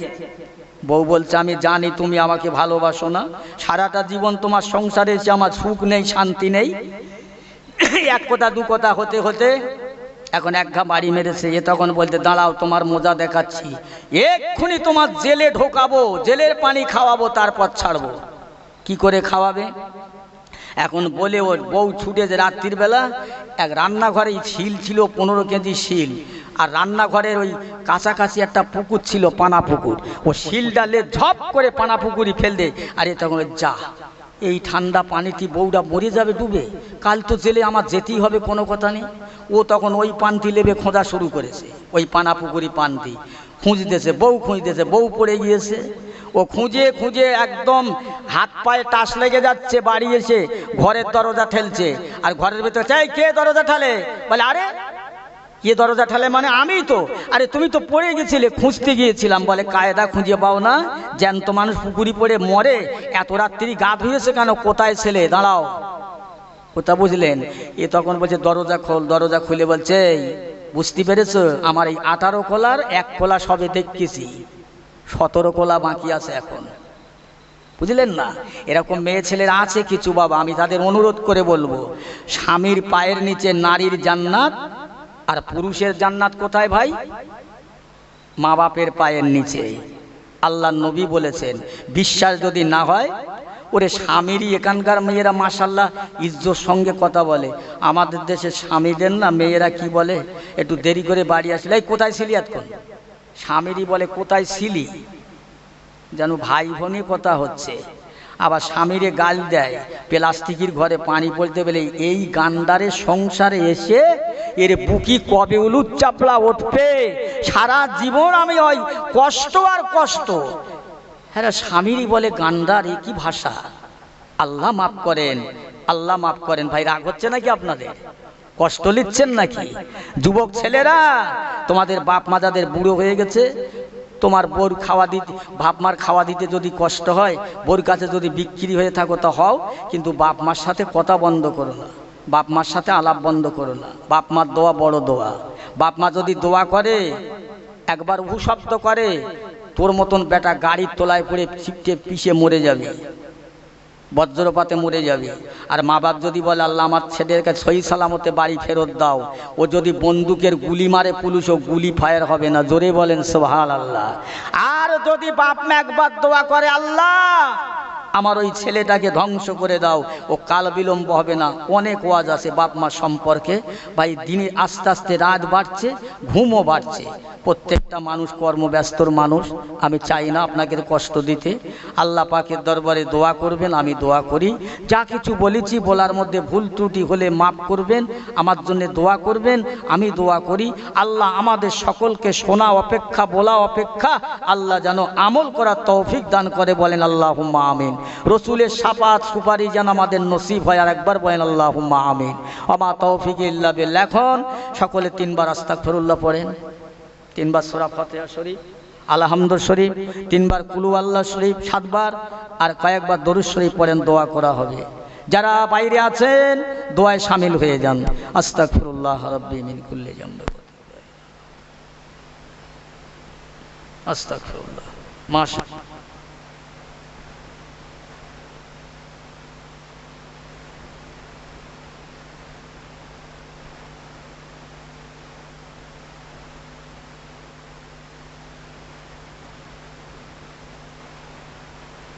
বউ বলছে আমি জানি তুমি আমাকে ভালোবাসো না, সারাটা জীবন তোমার সংসারে এসে আমার সুখ নেই, শান্তি নেই। এক কথা দু কথা হতে হতে এখন এক ঘা বাড়ি মেরেছে। এ তখন বলতে দাঁড়াও তোমার মজা দেখাচ্ছি, এক্ষুনি তোমার জেলে ঢোকাবো, জেলের পানি খাওয়াবো, তারপর ছাড়বো। কি করে খাওয়াবে? এখন বলে ওর বউ ছুটেছে রাত্রির বেলা, এক রান্নাঘরে শিল ছিল 15 কেজি শিল, আর রান্নাঘরের ওই কাছাকাছি একটা পুকুর ছিল, পানা পুকুর, ও শিল ডালে ঝপ করে পানা পুকুরি ফেল দে। আরে তখন যা, এই ঠান্ডা পানিতে বউটা মরে যাবে ডুবে, কাল তো জেলে আমার যেতেই হবে, কোনো কথা নেই। ও তখন ওই পান্তি লেবে খোঁজা শুরু করেছে, ওই পানা পুকুরি পান্তি খুঁজতেছে, বউ খুঁজতেছে, বউ পড়ে গিয়েছে। ও খুঁজে খুঁজে একদম হাত পায়ে টাস লেগে যাচ্ছে, বাড়ি এসে ঘরের দরজা ঠেলছে, আর ঘরের ভেতরে চাই কে দরজা ঠেলে? বলে আরে কে দরজা ঠেলে মানে আমি তো। আরে তুমি তো পড়ে গেছিলে, খুঁজতে গিয়েছিলাম। বলে কায়দা খুঁজে পাও না? জ্যান্ত মানুষ পুকুরি পড়ে মরে, এত রাত্রি গা ধুয়েছে কেন? কোথায় ছেলে? দাঁড়াও, কোথা বুঝলেন? এ তখন বলছে দরজা খোল। দরজা খুলে বলছে বুঝতে পেরেছো, আমার এই 18 কলার 1 কলা সবে দেখেছি, 17 কলা বাকি আছে এখন। বুঝলেন না? এরকম মেয়ে ছেলেরা আছে কিছু বাবা, আমি তাদের অনুরোধ করে বলবো, স্বামীর পায়ের নিচে নারীর জান্নাত, আর পুরুষের জান্নাত কোথায় ভাই? মা বাপের পায়ের নিচে। আল্লাহ নবী বলেছেন, বিশ্বাস যদি না হয়, ওরে স্বামীরই, এখানকার মেয়েরা মাশাল্লাহ ইজ্জত সঙ্গে কথা বলে, আমাদের দেশে স্বামীদের না মেয়েরা কি বলে, একটু দেরি করে বাড়ি আসলে এই কোথায় ছিলি এতক্ষণ, স্বামীরই বলে কোথায় ছিলি, যেন ভাই বোনই কথা হচ্ছে। আবার স্বামীরে গাল দেয়, প্লাস্টিকের ঘরে পানি পড়তে বলে এই গান্ডারের সংসারে এসে এর বুকি কবে উলুদ চাপড়া উঠবে, সারা জীবন আমি ওই কষ্ট আর কষ্ট। হ্যাঁ স্বামীরই বলে গান্ডার, এ কি ভাষা! আল্লাহ মাফ করেন, আল্লাহ মাফ করেন। ভাই রাগ হচ্ছে নাকি আপনাদের? কষ্ট নিচ্ছেন নাকি? যুবক ছেলেরা, তোমাদের বাপ মা যাদের বুড়ো হয়ে গেছে, তোমার বোর খাওয়া দিতে, বাপ মার খাওয়া দিতে যদি কষ্ট হয়, বোর কাছে যদি বিক্রি হয়ে থাকো তা হও, কিন্তু বাপ মার সাথে কথা বন্ধ করো না, বাপ মার সাথে আলাপ বন্ধ করো না। বাপ মার দোয়া বড় দোয়া। বাপ মা যদি দোয়া করে, একবার উহু শব্দ করে, তোর মতন বেটা গাড়ির তলায় পড়ে ছিপটে পিষে মরে যাবে, বজ্রপাতে মরে যাবে। আর মা বাপ যদি বলে আল্লাহ আমার ছেলেকে সহি সালামতে বাড়ি ফেরত দাও, ও যদি বন্দুকের গুলি মারে পুলিশ, ও গুলি ফায়ার হবে না। জোরে বলেন সুবহানাল্লাহ। আর যদি বাপ মা একবার দোয়া করে আল্লাহ আমার ওই ছেলেটাকে ধ্বংস করে দাও, ও কাল বিলম্ব হবে না। অনেক ওয়াজ আছে বাপ মা সম্পর্কে। ভাই দিনে আস্তে আস্তে রাত বাড়ছে, ঘুমও বাড়ছে, প্রত্যেকটা মানুষ কর্মব্যস্তর মানুষ। আমি চাই না আপনাকে কষ্ট দিতে। আল্লাহ পাকের দরবারে দোয়া করবেন, আমি দোয়া করি। যা কিছু বলেছি বলার মধ্যে ভুল ত্রুটি হলে মাফ করবেন, আমার জন্য দোয়া করবেন, আমি দোয়া করি। আল্লাহ আমাদের সকলকে শোনা অপেক্ষা, বলা অপেক্ষা আল্লাহ যেন আমল করার তৌফিক দান করে। বলেন আল্লাহুম্মা আমিন। রসুলের শাফাত সুপারি যেন আমাদের নসিব হয়। আর একবার বলেন আল্লাহুম্মা আমিন। ওমা তৌফিক ইল্লা বিল্লাহ। এখন সকলে 3 বার আস্তাগফিরুল্লাহ পড়েন, 3 বার সূরা ফাতিহা শরীফ। আলহামদু শরীফ 3 বার, কুলু আল্লাহ শরীফ 7 বার, আর কয়েকবার দরুদ শরীফ পড়েন, দোয়া করা হবে। যারা বাইরে আছেন দোয়ায় শামিল হয়ে যান। আস্তাগফিরুল্লাহ রাব্বি মিন কুল্লি যামব, আস্তাগফিরুল্লাহ। মাশাআল্লাহ।